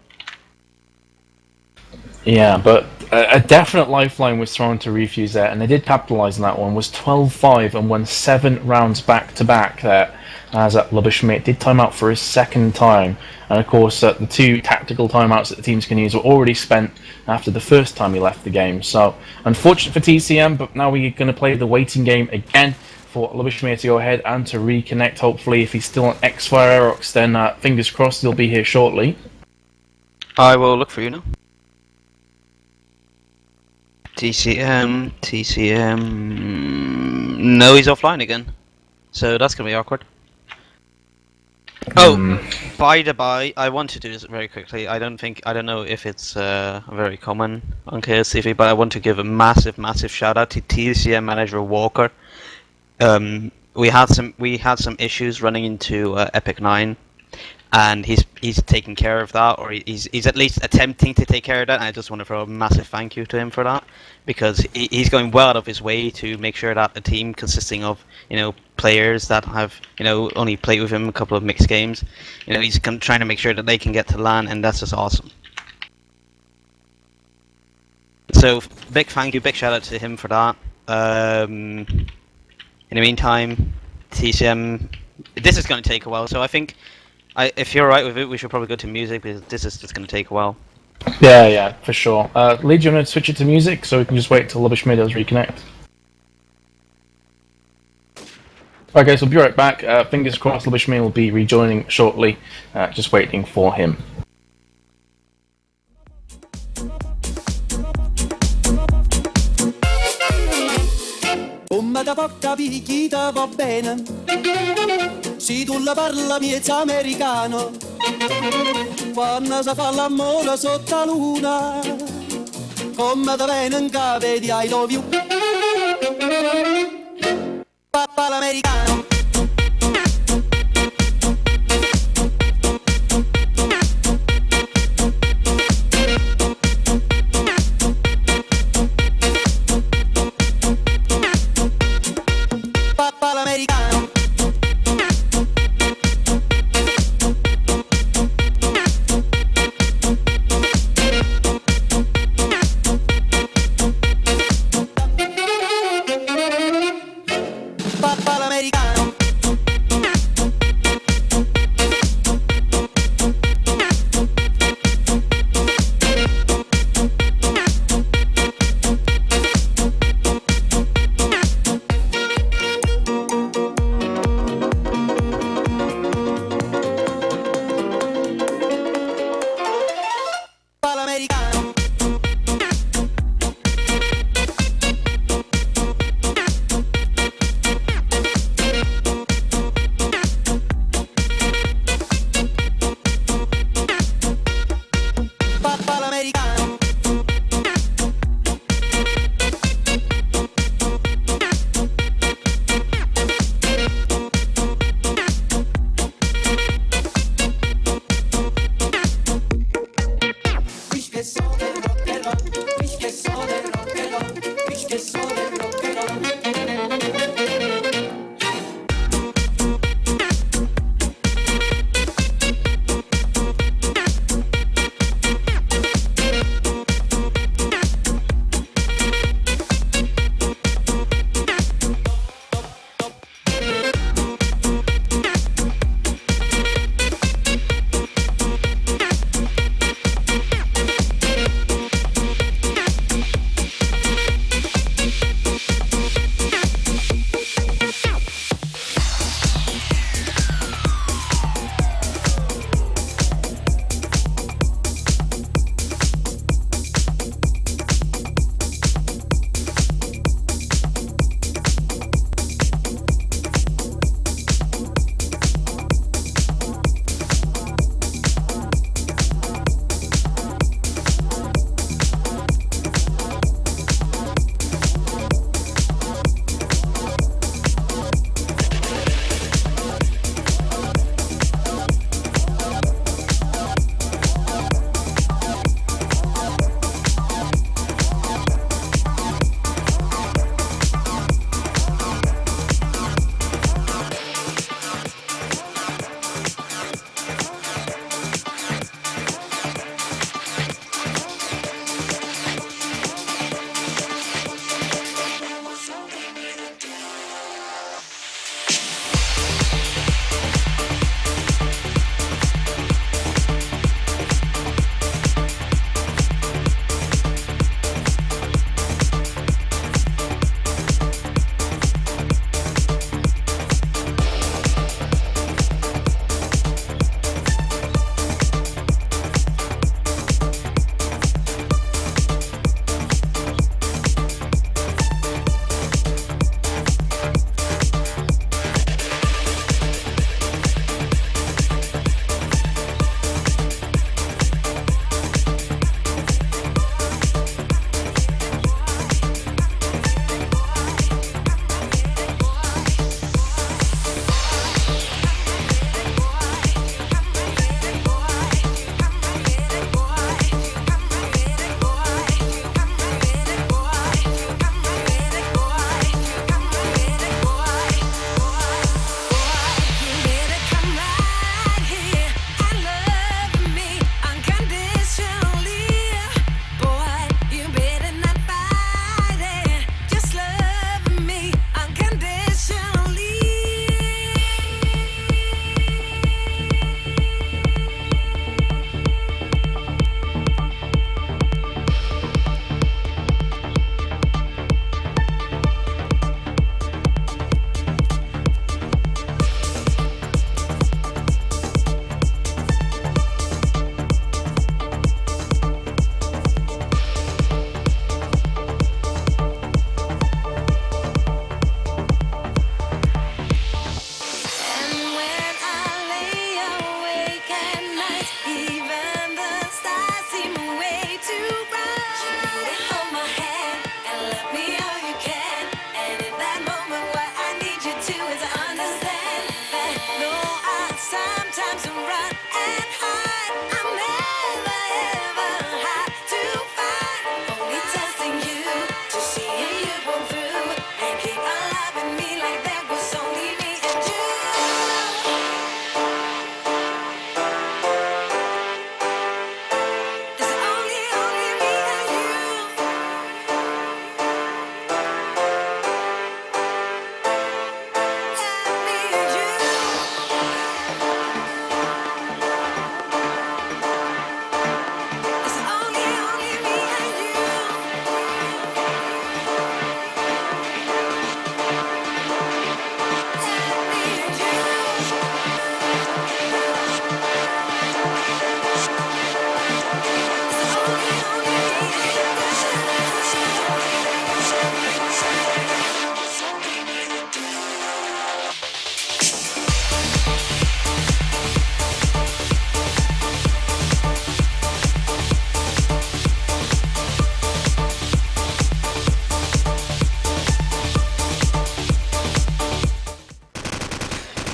Yeah, but a definite lifeline was thrown to Refuse there, and they did capitalise on that one. Was 12-5 and won 7 rounds back-to-back there, as Lubishmir did time out for his 2nd time. And of course, the 2 tactical timeouts that the teams can use were already spent after the first time he left the game. So, unfortunate for TCM, but now we're going to play the waiting game again for Lubishmir to go ahead and to reconnect. Hopefully, if he's still on xfire Erox, then fingers crossed he'll be here shortly. I will look for you now. TCM... No, he's offline again. So that's gonna be awkward. Oh, by the by, I want to do this very quickly. I don't know if it's very common on KSTV, but I want to give a massive shout out to TCM manager Walker. We had some issues running into Epic 9. And he's taking care of that, or he's at least attempting to take care of that. And I just want to throw a massive thank you to him for that, because he's going well out of his way to make sure that a team consisting of, you know, players that have, you know, only played with him a couple of mixed games, you know, he's trying to make sure that they can get to LAN, and that's just awesome. So big thank you, big shout out to him for that. In the meantime, TCM, this is going to take a while, so I think. If you're alright with it, we should probably go to music, because this is just going to take a while. Yeah, for sure. Lee, do you want to switch it to music, so we can just wait till Lubishmir does reconnect? Right, guys, we'll be right back. Fingers crossed, Lubishmin will be rejoining shortly. Just waiting for him. Come da porca picchita va bene, se tu la parla miezza americano, quando si fa l'amore sotto la luna, come da bene in capo di I love you, papà l'americano. Papà l'americano.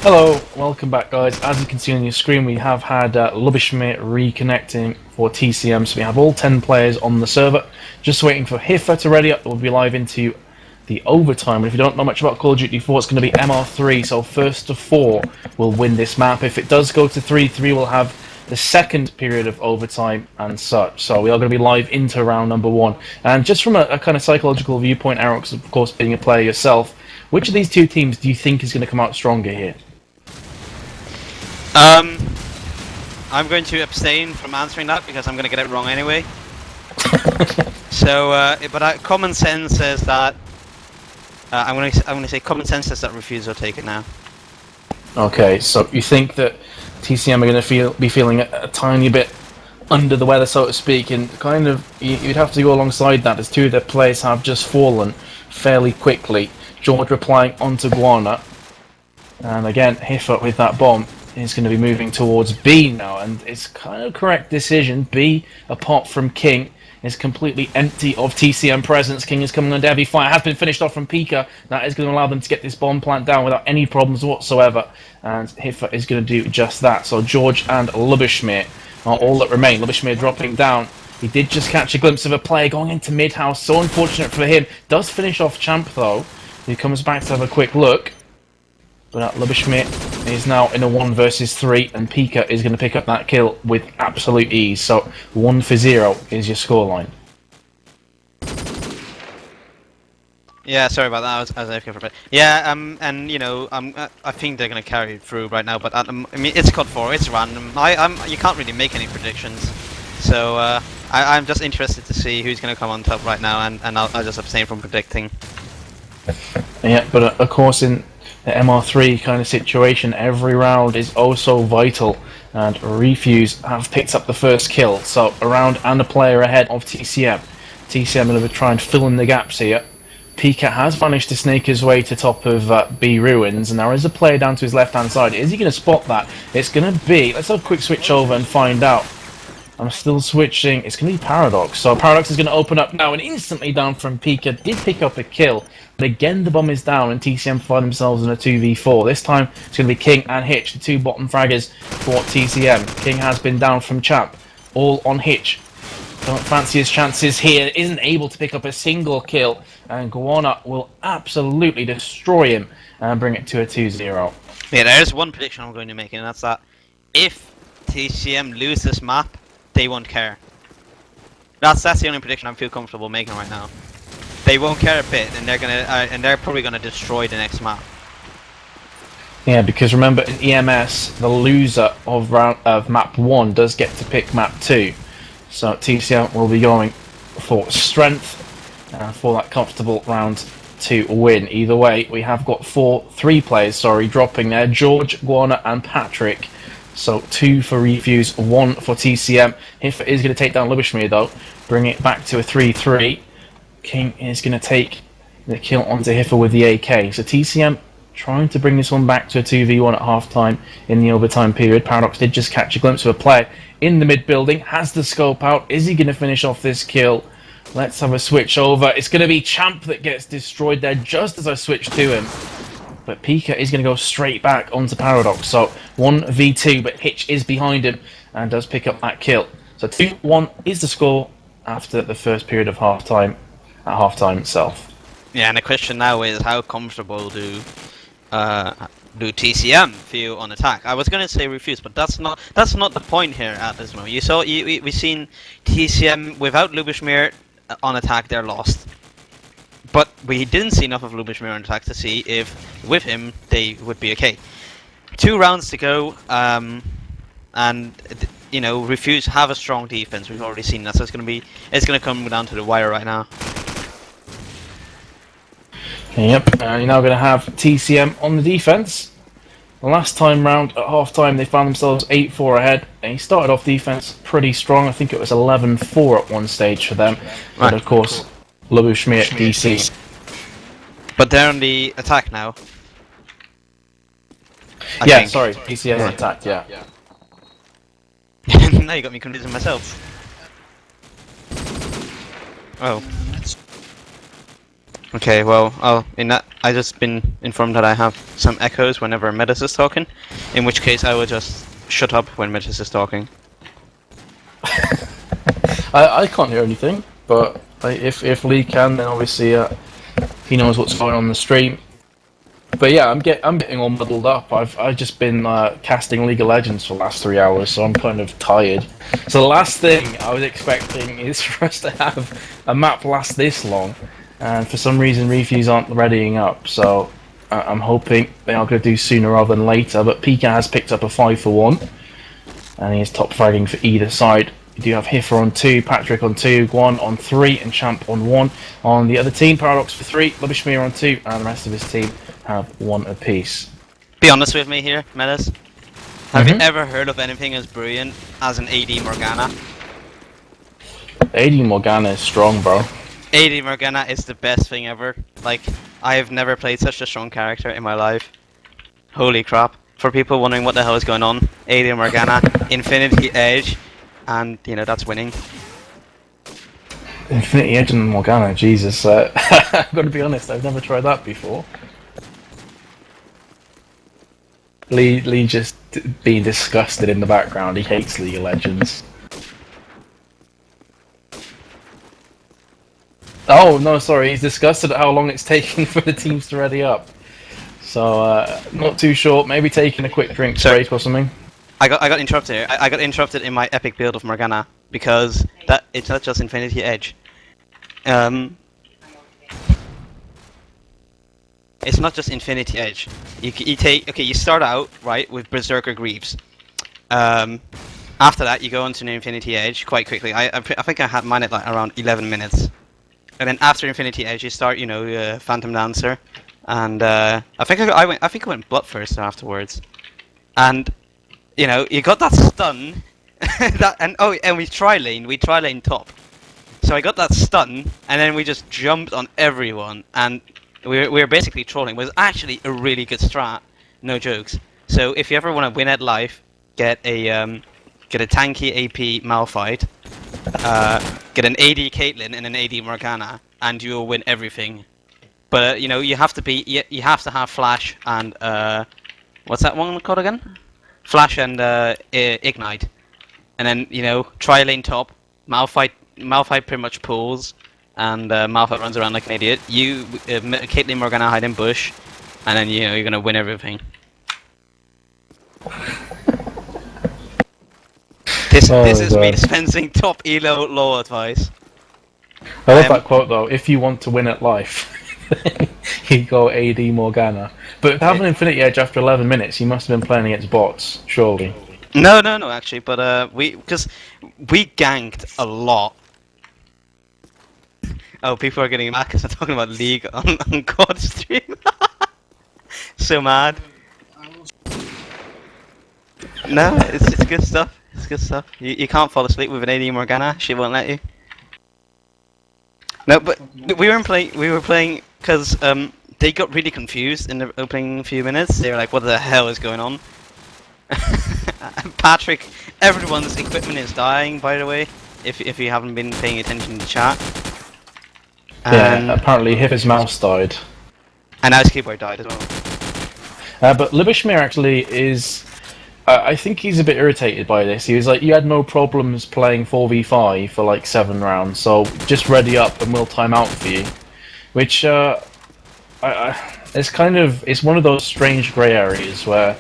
Hello, welcome back guys. As you can see on your screen, we have had Lubishmir reconnecting for TCM, so we have all 10 players on the server. Just waiting for Hiffer to ready up. We'll be live into the overtime. And if you don't know much about Call of Duty 4, it's going to be MR3, so first to 4 will win this map. If it does go to 3-3, we'll have the second period of overtime and such. So we are going to be live into round number 1. And just from a kind of psychological viewpoint, Aarox, of course, being a player yourself, which of these two teams do you think is going to come out stronger here? I'm going to abstain from answering that because I'm going to get it wrong anyway. So, but common sense says that I'm going to say common sense says that Refuse will take it now. Okay, so you think that TCM are going to be feeling a tiny bit under the weather, so to speak, and kind of you'd have to go alongside that as two of their players have just fallen fairly quickly. George replying onto Guana, and again Hiffer with that bomb is going to be moving towards B now, and it's kind of correct decision. B, apart from King, is completely empty of TCM presence. King is coming under heavy fire, has been finished off from Pika. That is going to allow them to get this bomb plant down without any problems whatsoever, and Hiffer is going to do just that. So George and Lubishmir are all that remain. Lubishmir dropping down. He did just catch a glimpse of a player going into mid-house, so unfortunate for him. Does finish off Champ though, who comes back to have a quick look. But Lubishmir is now in a 1 versus 3, and Pika is going to pick up that kill with absolute ease. So 1-0 is your scoreline. Yeah, sorry about that. I was AFK for a bit. Yeah, and you know, I think they're going to carry it through right now. But I mean, it's CoD4, it's random. You can't really make any predictions. So I'm just interested to see who's going to come on top right now, and I'll just abstain from predicting. Yeah, but of course in the MR3 kind of situation, every round is oh so vital, and Refuse have picked up the first kill, so a round and a player ahead of TCM. TCM going to try and fill in the gaps here. Pika has managed to snake his way to top of B Ruins, and there is a player down to his left hand side. Is he going to spot that? It's going to be, let's have a quick switch over and find out. I'm still switching. It's going to be Paradox. So Paradox is going to open up now, and instantly down from Pika. Did pick up a kill, but again the bomb is down, and TCM find themselves in a 2v4. This time it's going to be King and Hitch, the two bottom fraggers for TCM. King has been down from Champ, all on Hitch. Don't fancy his chances here. Isn't able to pick up a single kill, and Guana will absolutely destroy him and bring it to a 2-0. Yeah, there's one prediction I'm going to make, and that's that if TCM lose this map, they won't care. That's the only prediction I feel comfortable making right now. They won't care a bit, and they're probably gonna destroy the next map. Yeah, because remember in EMS, the loser of map 1 does get to pick map 2. So TCM will be going for strength for that comfortable round to win. Either way, we have got three players dropping there: George, Guana, and Patrick. So 2 for Refuse, 1 for TCM. Hiffer is going to take down Lubishmir though, bring it back to a 3-3. King is going to take the kill onto Hiffer with the AK. So TCM trying to bring this one back to a 2v1 at half-time in the overtime period. Paradox did just catch a glimpse of a player in the mid-building, has the scope out. Is he going to finish off this kill? Let's have a switch over. It's going to be Champ that gets destroyed there just as I switch to him. But Pika is going to go straight back onto Paradox. So 1v2, but Hitch is behind him and does pick up that kill. So 2-1 is the score after the first period of half-time, at half-time itself. Yeah, and the question now is how comfortable do TCM feel on attack? I was gonna say Refuse, but that's not the point here at this moment. We've seen TCM without Lubishmir on attack, they're lost. But we didn't see enough of Lubishmir on attack to see if with him they would be okay. 2 rounds to go, and you know, Refuse have a strong defense. We've already seen that, so it's gonna come down to the wire right now. Yep, and you're now going to have TCM on the defense. The last time round at half-time they found themselves 8-4 ahead. They started off defense pretty strong. I think it was 11-4 at one stage for them. But of course, Lubishmir DC. But they're on the attack now. Yeah, sorry, TCM on attack, yeah. Now you got me confusing myself. Oh. Okay, well, I just been informed that I have some echoes whenever Metis is talking, in which case I will just shut up when Metis is talking. I can't hear anything, but if Lee can, then obviously he knows what's going on the stream. But yeah, I'm getting all muddled up. I've just been casting League of Legends for the last 3 hours, so I'm kind of tired. So the last thing I was expecting is for us to have a map last this long, and for some reason Refuse aren't readying up. So I'm hoping they are going to do sooner rather than later. But Pika has picked up a 5-for-1, and he is top fragging for either side. You do have Hiffer on 2, Patrick on 2, Guan on 3, and Champ on 1. On the other team, Paradox for 3, Lubishmir on 2, and the rest of his team have 1 apiece. Be honest with me here, Metis. Have you ever heard of anything as brilliant as an AD Morgana? AD Morgana is strong, bro. AD Morgana is the best thing ever. Like, I have never played such a strong character in my life. Holy crap. For people wondering what the hell is going on, AD Morgana, Infinity Edge, and, you know, that's winning. Infinity Edge and Morgana, Jesus. I've got to be honest, I've never tried that before. Lee just being disgusted in the background. He hates League of Legends. Oh, no, sorry. He's disgusted at how long it's taking for the teams to ready up. So, not too short. Maybe taking a quick drink break or something. I got interrupted here. I got interrupted in my epic build of Morgana because it's not just Infinity Edge. It's not just Infinity Edge. You start out right with Berserker Greaves. After that, you go into an Infinity Edge quite quickly. I think I had mine at like around 11 minutes. And then after Infinity Edge, you start, you know, Phantom Dancer, and I think I went Bloodthirster afterwards. And you know, you got that stun, and we tri-lane top. So I got that stun, and then we just jumped on everyone, and we were basically trolling. It was actually a really good strat, no jokes. So if you ever want to win at life, get a tanky AP Malphite, get an AD Caitlyn and an AD Morgana, and you will win everything. But you know, you have to have Flash and what's that one called again? Flash and Ignite, and then you know, tri-lane top. Malphite pretty much pulls, and Malphite runs around like an idiot. You, Caitlyn Morgana hide in bush, and then you know you're gonna win everything. This is me dispensing top elo law advice. I love that quote though. If you want to win at life, you go AD Morgana. But having Infinity Edge after 11 minutes, you must have been playing against bots, surely. No, actually, but because we ganked a lot. Oh, people are getting mad because I'm talking about League on CoD stream. So mad. No, it's good stuff. It's good stuff. You can't fall asleep with an AD Morgana. She won't let you. No, but we were playing because they got really confused in the opening few minutes. They were like, "What the hell is going on?" Patrick, everyone's equipment is dying. By the way, if you haven't been paying attention to chat. Yeah, apparently his mouse died. And now his keyboard died as well. But Lubishmir actually is. I think he's a bit irritated by this. He was like, "You had no problems playing 4v5 for like 7 rounds, so just ready up and we'll time out for you." Which it's one of those strange grey areas where,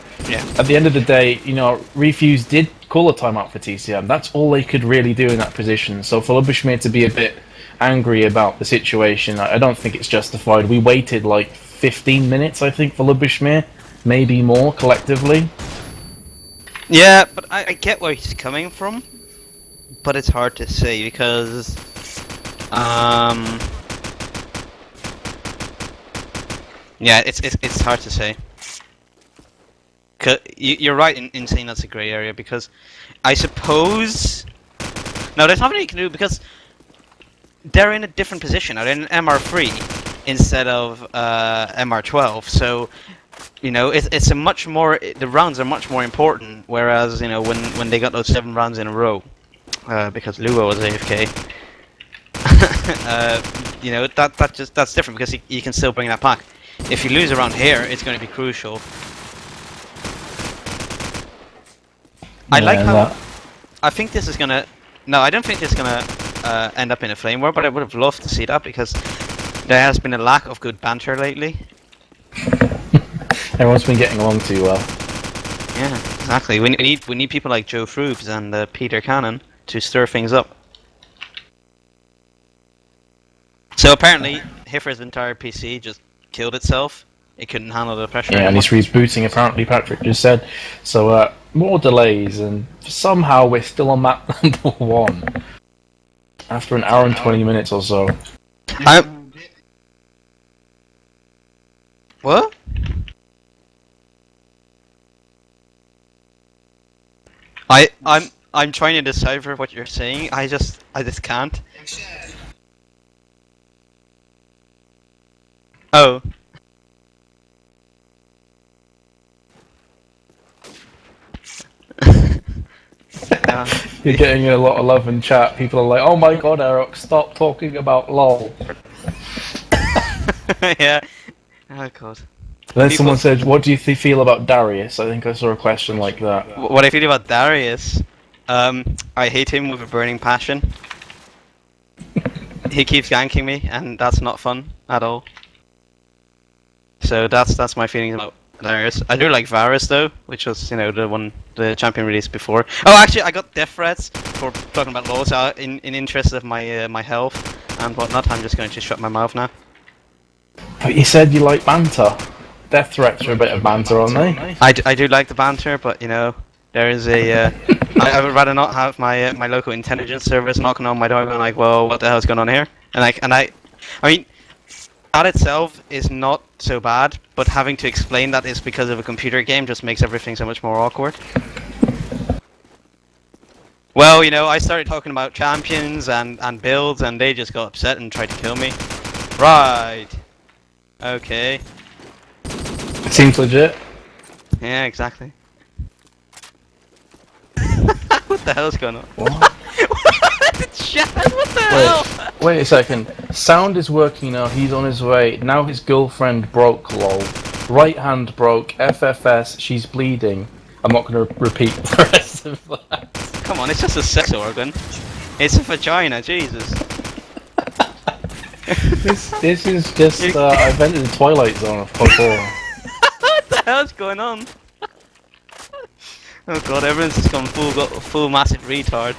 at the end of the day, you know, Refuse did call a timeout for TCM. That's all they could really do in that position. So for Lubishmir to be a bit angry about the situation, I don't think it's justified. We waited like 15 minutes, I think, for Lubishmir, maybe more collectively. Yeah, but I get where he's coming from, but it's hard to say because, yeah, it's hard to say. You're right in saying that's a grey area because I suppose no, there's nothing you can do because they're in a different position. They're in MR3 instead of MR12, so. You know, it's a much more. The rounds are much more important. Whereas, you know, when they got those 7 rounds in a row, because Luo was AFK, you know, that's different because you can still bring that back. If you lose around here, it's going to be crucial. I like how... I think this is gonna... No, I don't think this is gonna end up in a flame war, but I would have loved to see that because there has been a lack of good banter lately. Everyone's been getting along too well. Yeah, exactly. We need people like Joe Froobs and Peter Cannon to stir things up. So apparently, Hiffer's entire PC just killed itself. It couldn't handle the pressure Yeah, and anymore. he's rebooting, apparently, Patrick just said. So, more delays, and somehow we're still on map number 1. After an hour and 20 minutes or so. What? I'm trying to decipher what you're saying. I just can't. Oh. You're getting a lot of love in chat. People are like, "Oh my god, Eric, stop talking about LOL." Yeah. Oh god. Then someone said, "What do you feel about Darius?" I think I saw a question like that. What I feel about Darius, I hate him with a burning passion. He keeps ganking me, and that's not fun at all. So that's my feelings about Darius. I do like Varus though, which was, you know, the champion released before. Oh, actually, I got death threats for talking about LoL. So in interest of my my health and whatnot, I'm just going to shut my mouth now. But you said you like banter. Death threats are a bit of banter, aren't they? I do like the banter, but you know, there is a. I would rather not have my my local intelligence service knocking on my door, going like, "Well, what the hell is going on here?" I mean, that itself is not so bad, but having to explain that it's because of a computer game just makes everything so much more awkward. Well, you know, I started talking about champions and builds, and they just got upset and tried to kill me. Right. Okay. Seems legit. Yeah, exactly. What the hell's going on? What? Chat, what the hell? Wait a second. Sound is working now. He's on his way. Now his girlfriend broke. Lol. Right hand broke. FFS. She's bleeding. I'm not going to repeat the rest of that. Come on, it's just a sex organ. It's a vagina, Jesus. This is just I've entered the Twilight Zone of CoD4. What the hell's going on? Oh god, everyone's just gone full massive retard.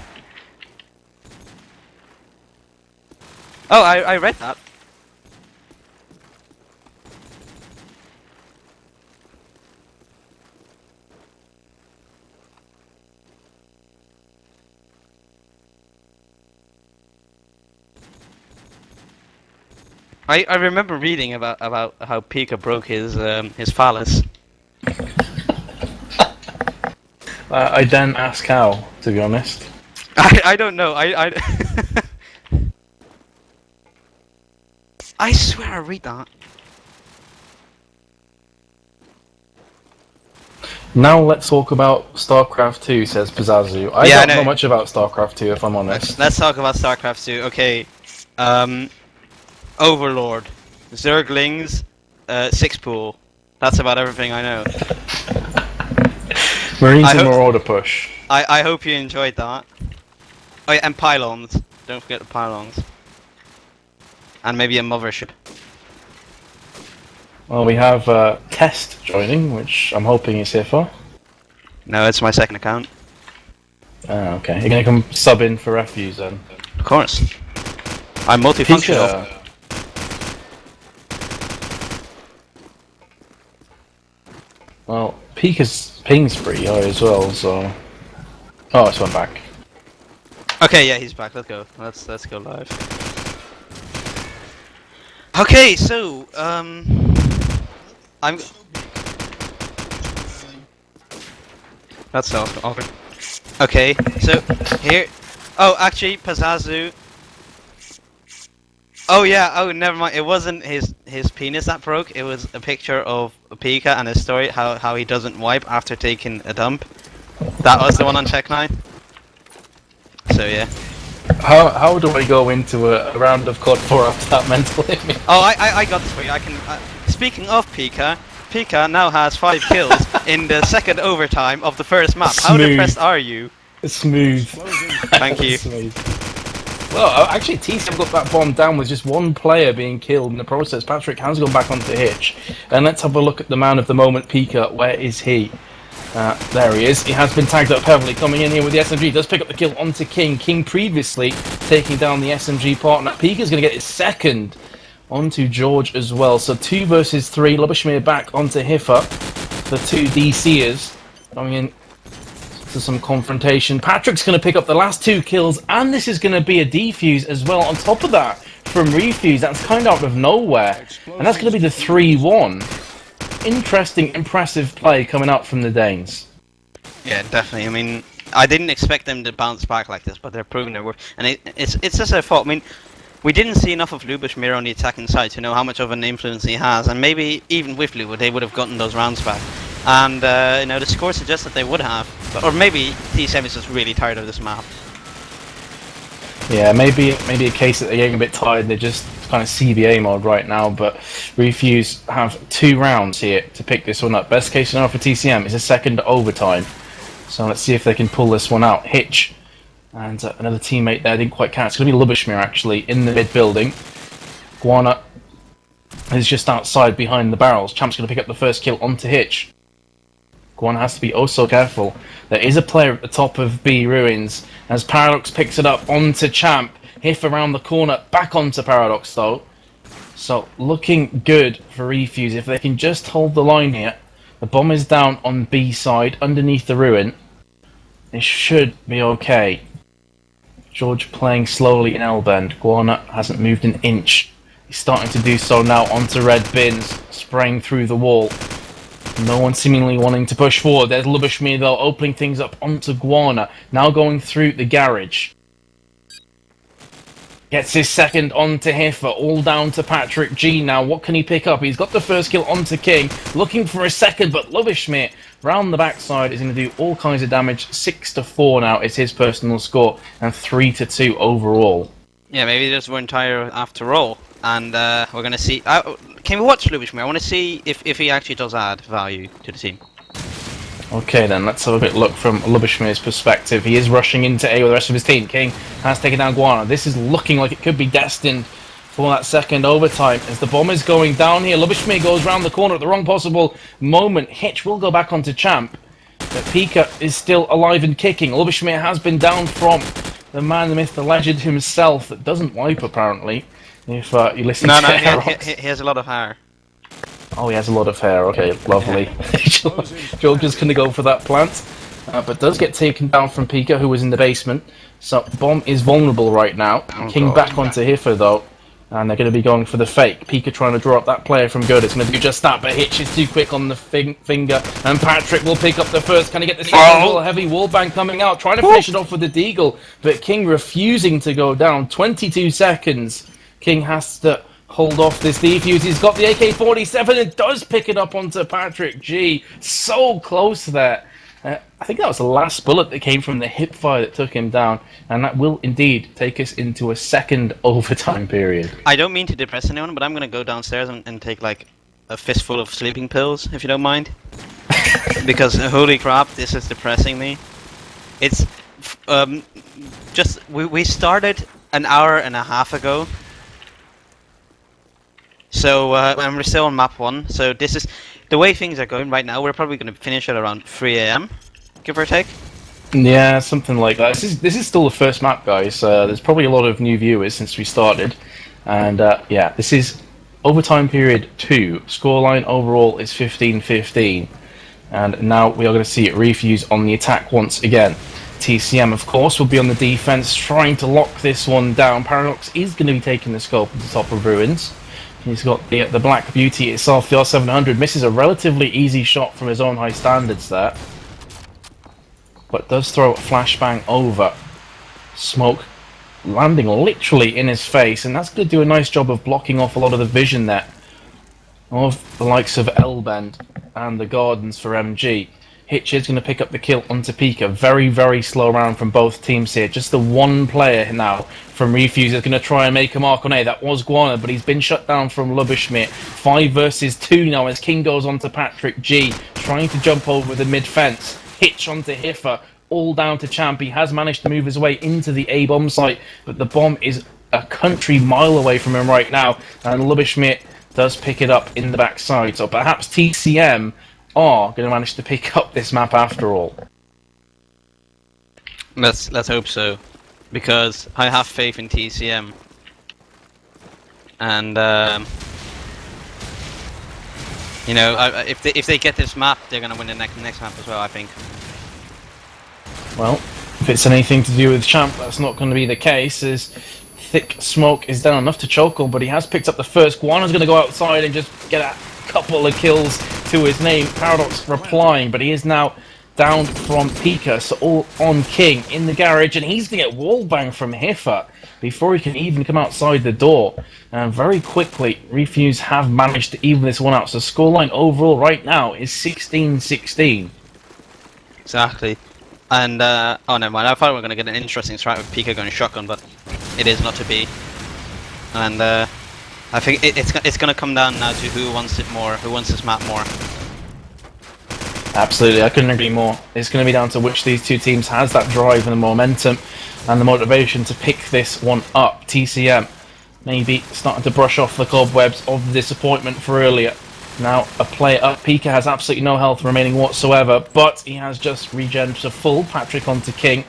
Oh, I read that. I remember reading about how Pika broke his phallus. I didn't ask how, to be honest. I don't know. I swear I read that. Now let's talk about StarCraft 2, says Pizzazu. I don't know much about StarCraft 2, if I'm honest. Let's talk about StarCraft 2. Okay. Overlord, Zerglings, Six Pool. That's about everything I know. Marines and Marauder push. I hope you enjoyed that. Oh yeah, and Pylons. Don't forget the Pylons. And maybe a mothership. Well, we have Test joining, which I'm hoping is here for. No, it's my second account. Ah, okay. You're gonna come sub in for Refuse then? Of course. I'm multifunctional. Pika. Well, Pika's ping's pretty high as well, so... Oh, it's went back. Okay, yeah, he's back. Let's go. Let's go live. Okay, so I'm. That's so awkward. Okay, so here. Oh, actually, Pizzazu. Oh yeah. Oh, never mind. It wasn't his penis that broke. It was a picture of Pika and his story how he doesn't wipe after taking a dump. That was the one on Check 9. So yeah. How do I go into a round of CoD4 after that mental image? Oh, I got this for you. I can. Speaking of Pika, Pika now has 5 kills in the second overtime of the first map. How Smooth. depressed are you? Smooth. Thank you. Smooth. Well, actually, TCM got that bomb down with just one player being killed in the process. Patrick has gone back onto Hitch. And let's have a look at the man of the moment, Pika. Where is he? There he is. He has been tagged up heavily. Coming in here with the SMG. Does pick up the kill onto King. King previously taking down the SMG partner. Pika's going to get his second onto George as well. So 2 versus 3. Lubashmir back onto Hiffer. The 2 DCers coming in to some confrontation. Patrick's going to pick up the last 2 kills, and this is going to be a defuse as well on top of that from Refuse. That's kind of out of nowhere, and that's going to be the 3-1. Interesting, impressive play coming out from the Danes. Yeah, definitely. I mean, I didn't expect them to bounce back like this, but they're proving their worth. And it's just their fault. I mean, we didn't see enough of Lubashmir on the attacking side to know how much of an influence he has, and maybe even with Lu, they would have gotten those rounds back. And you know, the score suggests that they would have, or maybe TCM is just really tired of this map. Yeah, maybe a case that they're getting a bit tired. They're just kind of CBA mode right now. But Refuse have 2 rounds here to pick this one up. Best case scenario for TCM is a second overtime. So let's see if they can pull this one out. Hitch and another teammate there didn't quite catch. It's going to be Lubashmir actually in the mid building. Guana is just outside behind the barrels. Champ's going to pick up the first kill onto Hitch. Guan has to be oh so careful. There is a player at the top of B Ruins as Paradox picks it up onto Champ. Hiff around the corner, back onto Paradox though. So looking good for Refuse if they can just hold the line here. The bomb is down on B side underneath the ruin. It should be okay. George playing slowly in L-bend. Guana hasn't moved an inch. He's starting to do so now onto red bins, spraying through the wall. No one seemingly wanting to push forward. There's Lubashmir though, opening things up onto Guana. Now going through the garage. Gets his second onto Hiffer, all down to Patrick G now. What can he pick up? He's got the first kill onto King, looking for a second, but Lubashmir round the backside is going to do all kinds of damage. 6-4 now is his personal score, and 3-2 overall. Yeah, maybe they just weren't tired after all. And we're going to see... can we watch Lubashmir? I want to see if he actually does add value to the team. Okay then, let's have a bit look from Lubashmir's perspective. He is rushing into A with the rest of his team. King has taken down Guana. This is looking like it could be destined for that second overtime as the bomb is going down here. Lubashmir goes round the corner at the wrong possible moment. Hitch will go back onto Champ, but Pika is still alive and kicking. Lubashmir has been down from the man, the myth, the legend himself that doesn't wipe apparently. If you listen to he has a lot of hair. Oh, he has a lot of hair. Okay, lovely. George is going to go for that plant, but does get taken down from Pika, who was in the basement. So bomb is vulnerable right now. King back onto Hiffer though, and they're going to be going for the fake. Pika trying to draw up that player from good. It's going to do just that, but Hitch is too quick on the finger, and Patrick will pick up the first. Can he get the second? Little heavy wallbang coming out, trying to finish it off with the deagle, but King refusing to go down. 22 seconds. King has to hold off this defuse. He's got the AK-47 and does pick it up onto Patrick G. So close there. I think that was the last bullet that came from the hip fire that took him down, and that will indeed take us into a second overtime period. I don't mean to depress anyone, but I'm going to go downstairs and take like a fistful of sleeping pills, if you don't mind. Because holy crap, this is depressing me. It's just we started an hour and a half ago. So and we're still on map 1. So this is the way things are going right now. We're probably going to finish at around 3 AM, give or take. Yeah, something like that. This is still the first map, guys. There's probably a lot of new viewers since we started, and yeah, this is overtime period 2. Scoreline overall is 15-15, and now we are going to see it Refuse on the attack once again. TCM, of course, will be on the defense, trying to lock this one down. Paradox is going to be taking the scope at the top of Ruins. He's got the Black Beauty itself, the R700, misses a relatively easy shot from his own high standards there. But does throw a flashbang over. Smoke landing literally in his face, and that's going to do a nice job of blocking off a lot of the vision there of the likes of L-Bend and the Gardens for MG. Hitch is going to pick up the kill onto Pika. Very, very slow round from both teams here. Just the one player now from Refuse is going to try and make a mark on A. That was Guana, but he's been shut down from Lubishmit. 5 versus 2 now as King goes on to Patrick G. Trying to jump over the mid fence. Hitch onto Hiffer. All down to Champ. He has managed to move his way into the A bomb site, but the bomb is a country mile away from him right now. And Lubishmit does pick it up in the backside. So perhaps TCM are going to manage to pick up this map after all. Let's hope so, because I have faith in TCM. And you know, if they get this map, they're going to win the next map as well, I think. Well, if it's anything to do with Champ, that's not going to be the case, as Thick Smoke is down enough to choke on, but he has picked up the first. Guana's going to go outside and just get a couple of kills to his name. Paradox replying, but he is now down from Pika, so all on King in the garage, and he's going to get wallbang from Hiffer before he can even come outside the door. And very quickly, Refuse have managed to even this one out, so scoreline overall right now is 16-16. Exactly. And, oh never mind, I thought we were going to get an interesting strat with Pika going shotgun, but it is not to be. And, I think it's going to come down now to who wants it more, who wants this map more. Absolutely, I couldn't agree more. It's going to be down to which these two teams has that drive and the momentum and the motivation to pick this one up. TCM maybe starting to brush off the cobwebs of the disappointment for earlier. Now a player up. Pika has absolutely no health remaining whatsoever, but he has just regen to full. Patrick onto King.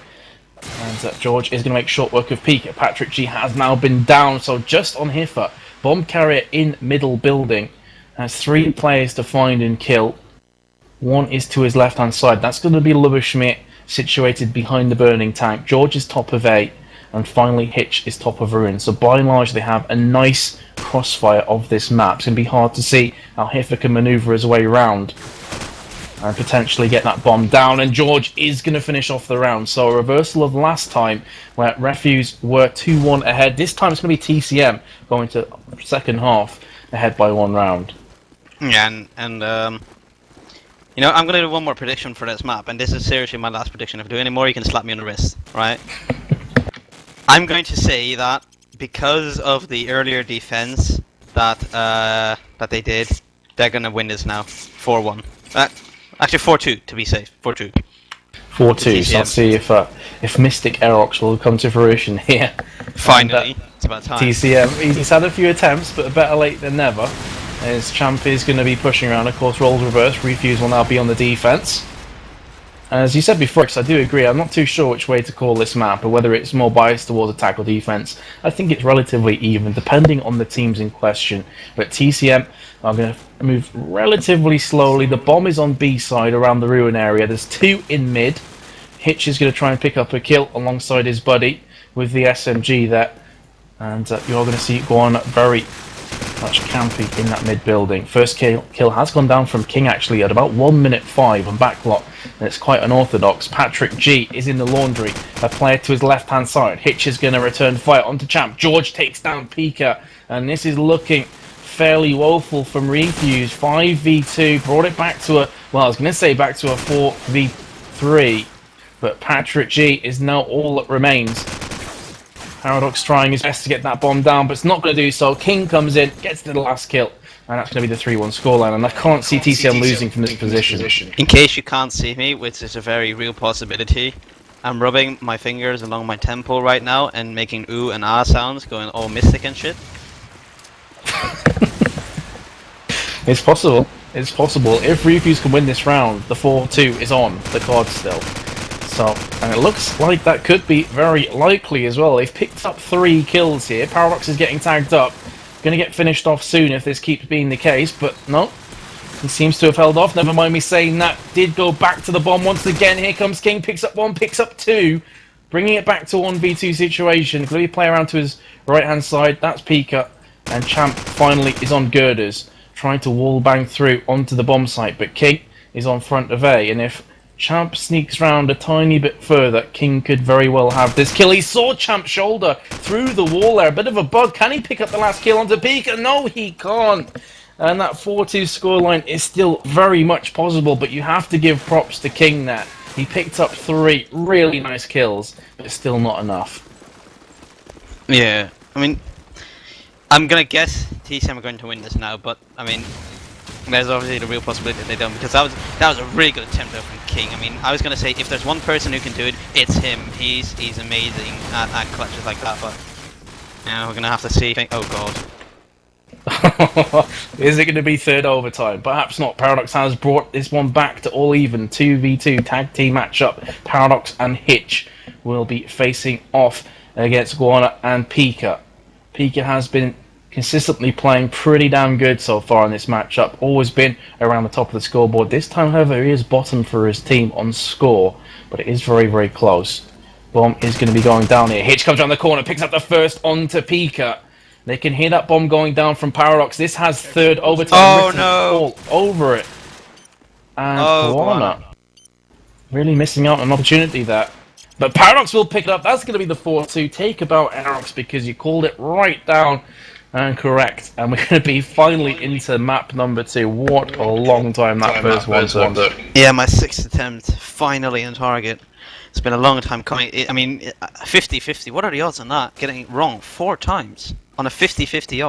And George is going to make short work of Pika. Patrick G has now been down, so just on Hiffer. Bomb carrier in middle building. Has 3 players to find and kill. One is to his left hand side. That's going to be Lubishmit situated behind the burning tank. George is top of A. And finally Hitch is top of Ruin. So by and large they have a nice crossfire of this map. It's going to be hard to see how Hiffer can manoeuvre his way around and potentially get that bomb down. And George is going to finish off the round. So a reversal of last time where Refuse were 2-1 ahead. This time it's going to be TCM going to second half ahead by 1 round. Yeah, and you know, I'm going to do one more prediction for this map, and this is seriously my last prediction. If I do any more, you can slap me on the wrist, right? I'm going to say that because of the earlier defense that that they did, they're going to win this now, 4-1. Actually, 4-2 to be safe. 4-2. 4-2. So let's see if Mystic Aerox will come to fruition here. Finally, it's about time. TCM. He's had a few attempts, but better late than never. As Champ is going to be pushing around. Of course, roles reverse. Refuse will now be on the defense. As you said before, because I do agree, I'm not too sure which way to call this map, or whether it's more biased towards attack or defense. I think it's relatively even, depending on the teams in question. But TCM are going to move relatively slowly. The bomb is on B side around the ruin area. There's 2 in mid. Hitch is going to try and pick up a kill alongside his buddy with the SMG there. And you're going to see Guan very much campy in that mid building. First kill has gone down from King actually at about 1 minute 5 on backlot, and it's quite unorthodox. Patrick G is in the laundry, a player to his left hand side. Hitch is going to return fire onto Champ. George takes down Pika, and this is looking fairly woeful from Refuse. 5v2, brought it back to a, well, I was going to say back to a 4v3, but Patrick G is now all that remains. Paradox trying his best to get that bomb down, but it's not going to do so. King comes in, gets to the last kill, and that's going to be the 3-1 scoreline, and I can't see TCM losing from this position. In case you can't see me, which is a very real possibility, I'm rubbing my fingers along my temple right now and making ooh and ah sounds, going all mystic and shit. It's possible. It's possible. If Refuse can win this round, the 4-2 is on the card still. So, and it looks like that could be very likely as well. They've picked up 3 kills here. Paradox is getting tagged up. Going to get finished off soon if this keeps being the case, but no. He seems to have held off. Never mind me saying that. Did go back to the bomb once again. Here comes King. Picks up 1, picks up 2. Bringing it back to 1v2 situation. Going to play around to his right-hand side. That's Pika. And Champ finally is on girders, trying to wall bang through onto the bomb site. But King is on front of A, and if Champ sneaks round a tiny bit further, King could very well have this kill. He saw Champ's shoulder through the wall there. A bit of a bug. Can he pick up the last kill onto Pika? No, he can't. And that 4-2 scoreline is still very much possible, but you have to give props to King that. He picked up 3 really nice kills, but still not enough. Yeah, I mean, I'm gonna guess TCM are going to win this now, but I mean, there's obviously the real possibility that they don't, because that was a really good attempt there from King. I mean, I was gonna say if there's one person who can do it, it's him. He's amazing at clutches like that, but now we're gonna have to see. Oh god. Is it going to be third overtime? Perhaps not. Paradox has brought this one back to all even. 2v2 tag team matchup. Paradox and Hitch will be facing off against Guana and Pika. Pika has been consistently playing pretty damn good so far in this matchup. Always been around the top of the scoreboard. This time, however, he is bottom for his team on score, but it is very, very close. Bomb is going to be going down here. Hitch comes around the corner, picks up the first onto Pika. They can hear that bomb going down from Paradox. This has third overtime written all over it. And Guana really missing out on an opportunity there. But Paradox will pick it up. That's going to be the 4-2. Take about Aerox because you called it right down and correct. And we're going to be finally into map number 2. What a long time that first one took. Yeah, my 6th attempt, finally on target. It's been a long time coming. I mean, 50-50. What are the odds on that? Getting it wrong 4 times on a 50-50 odds.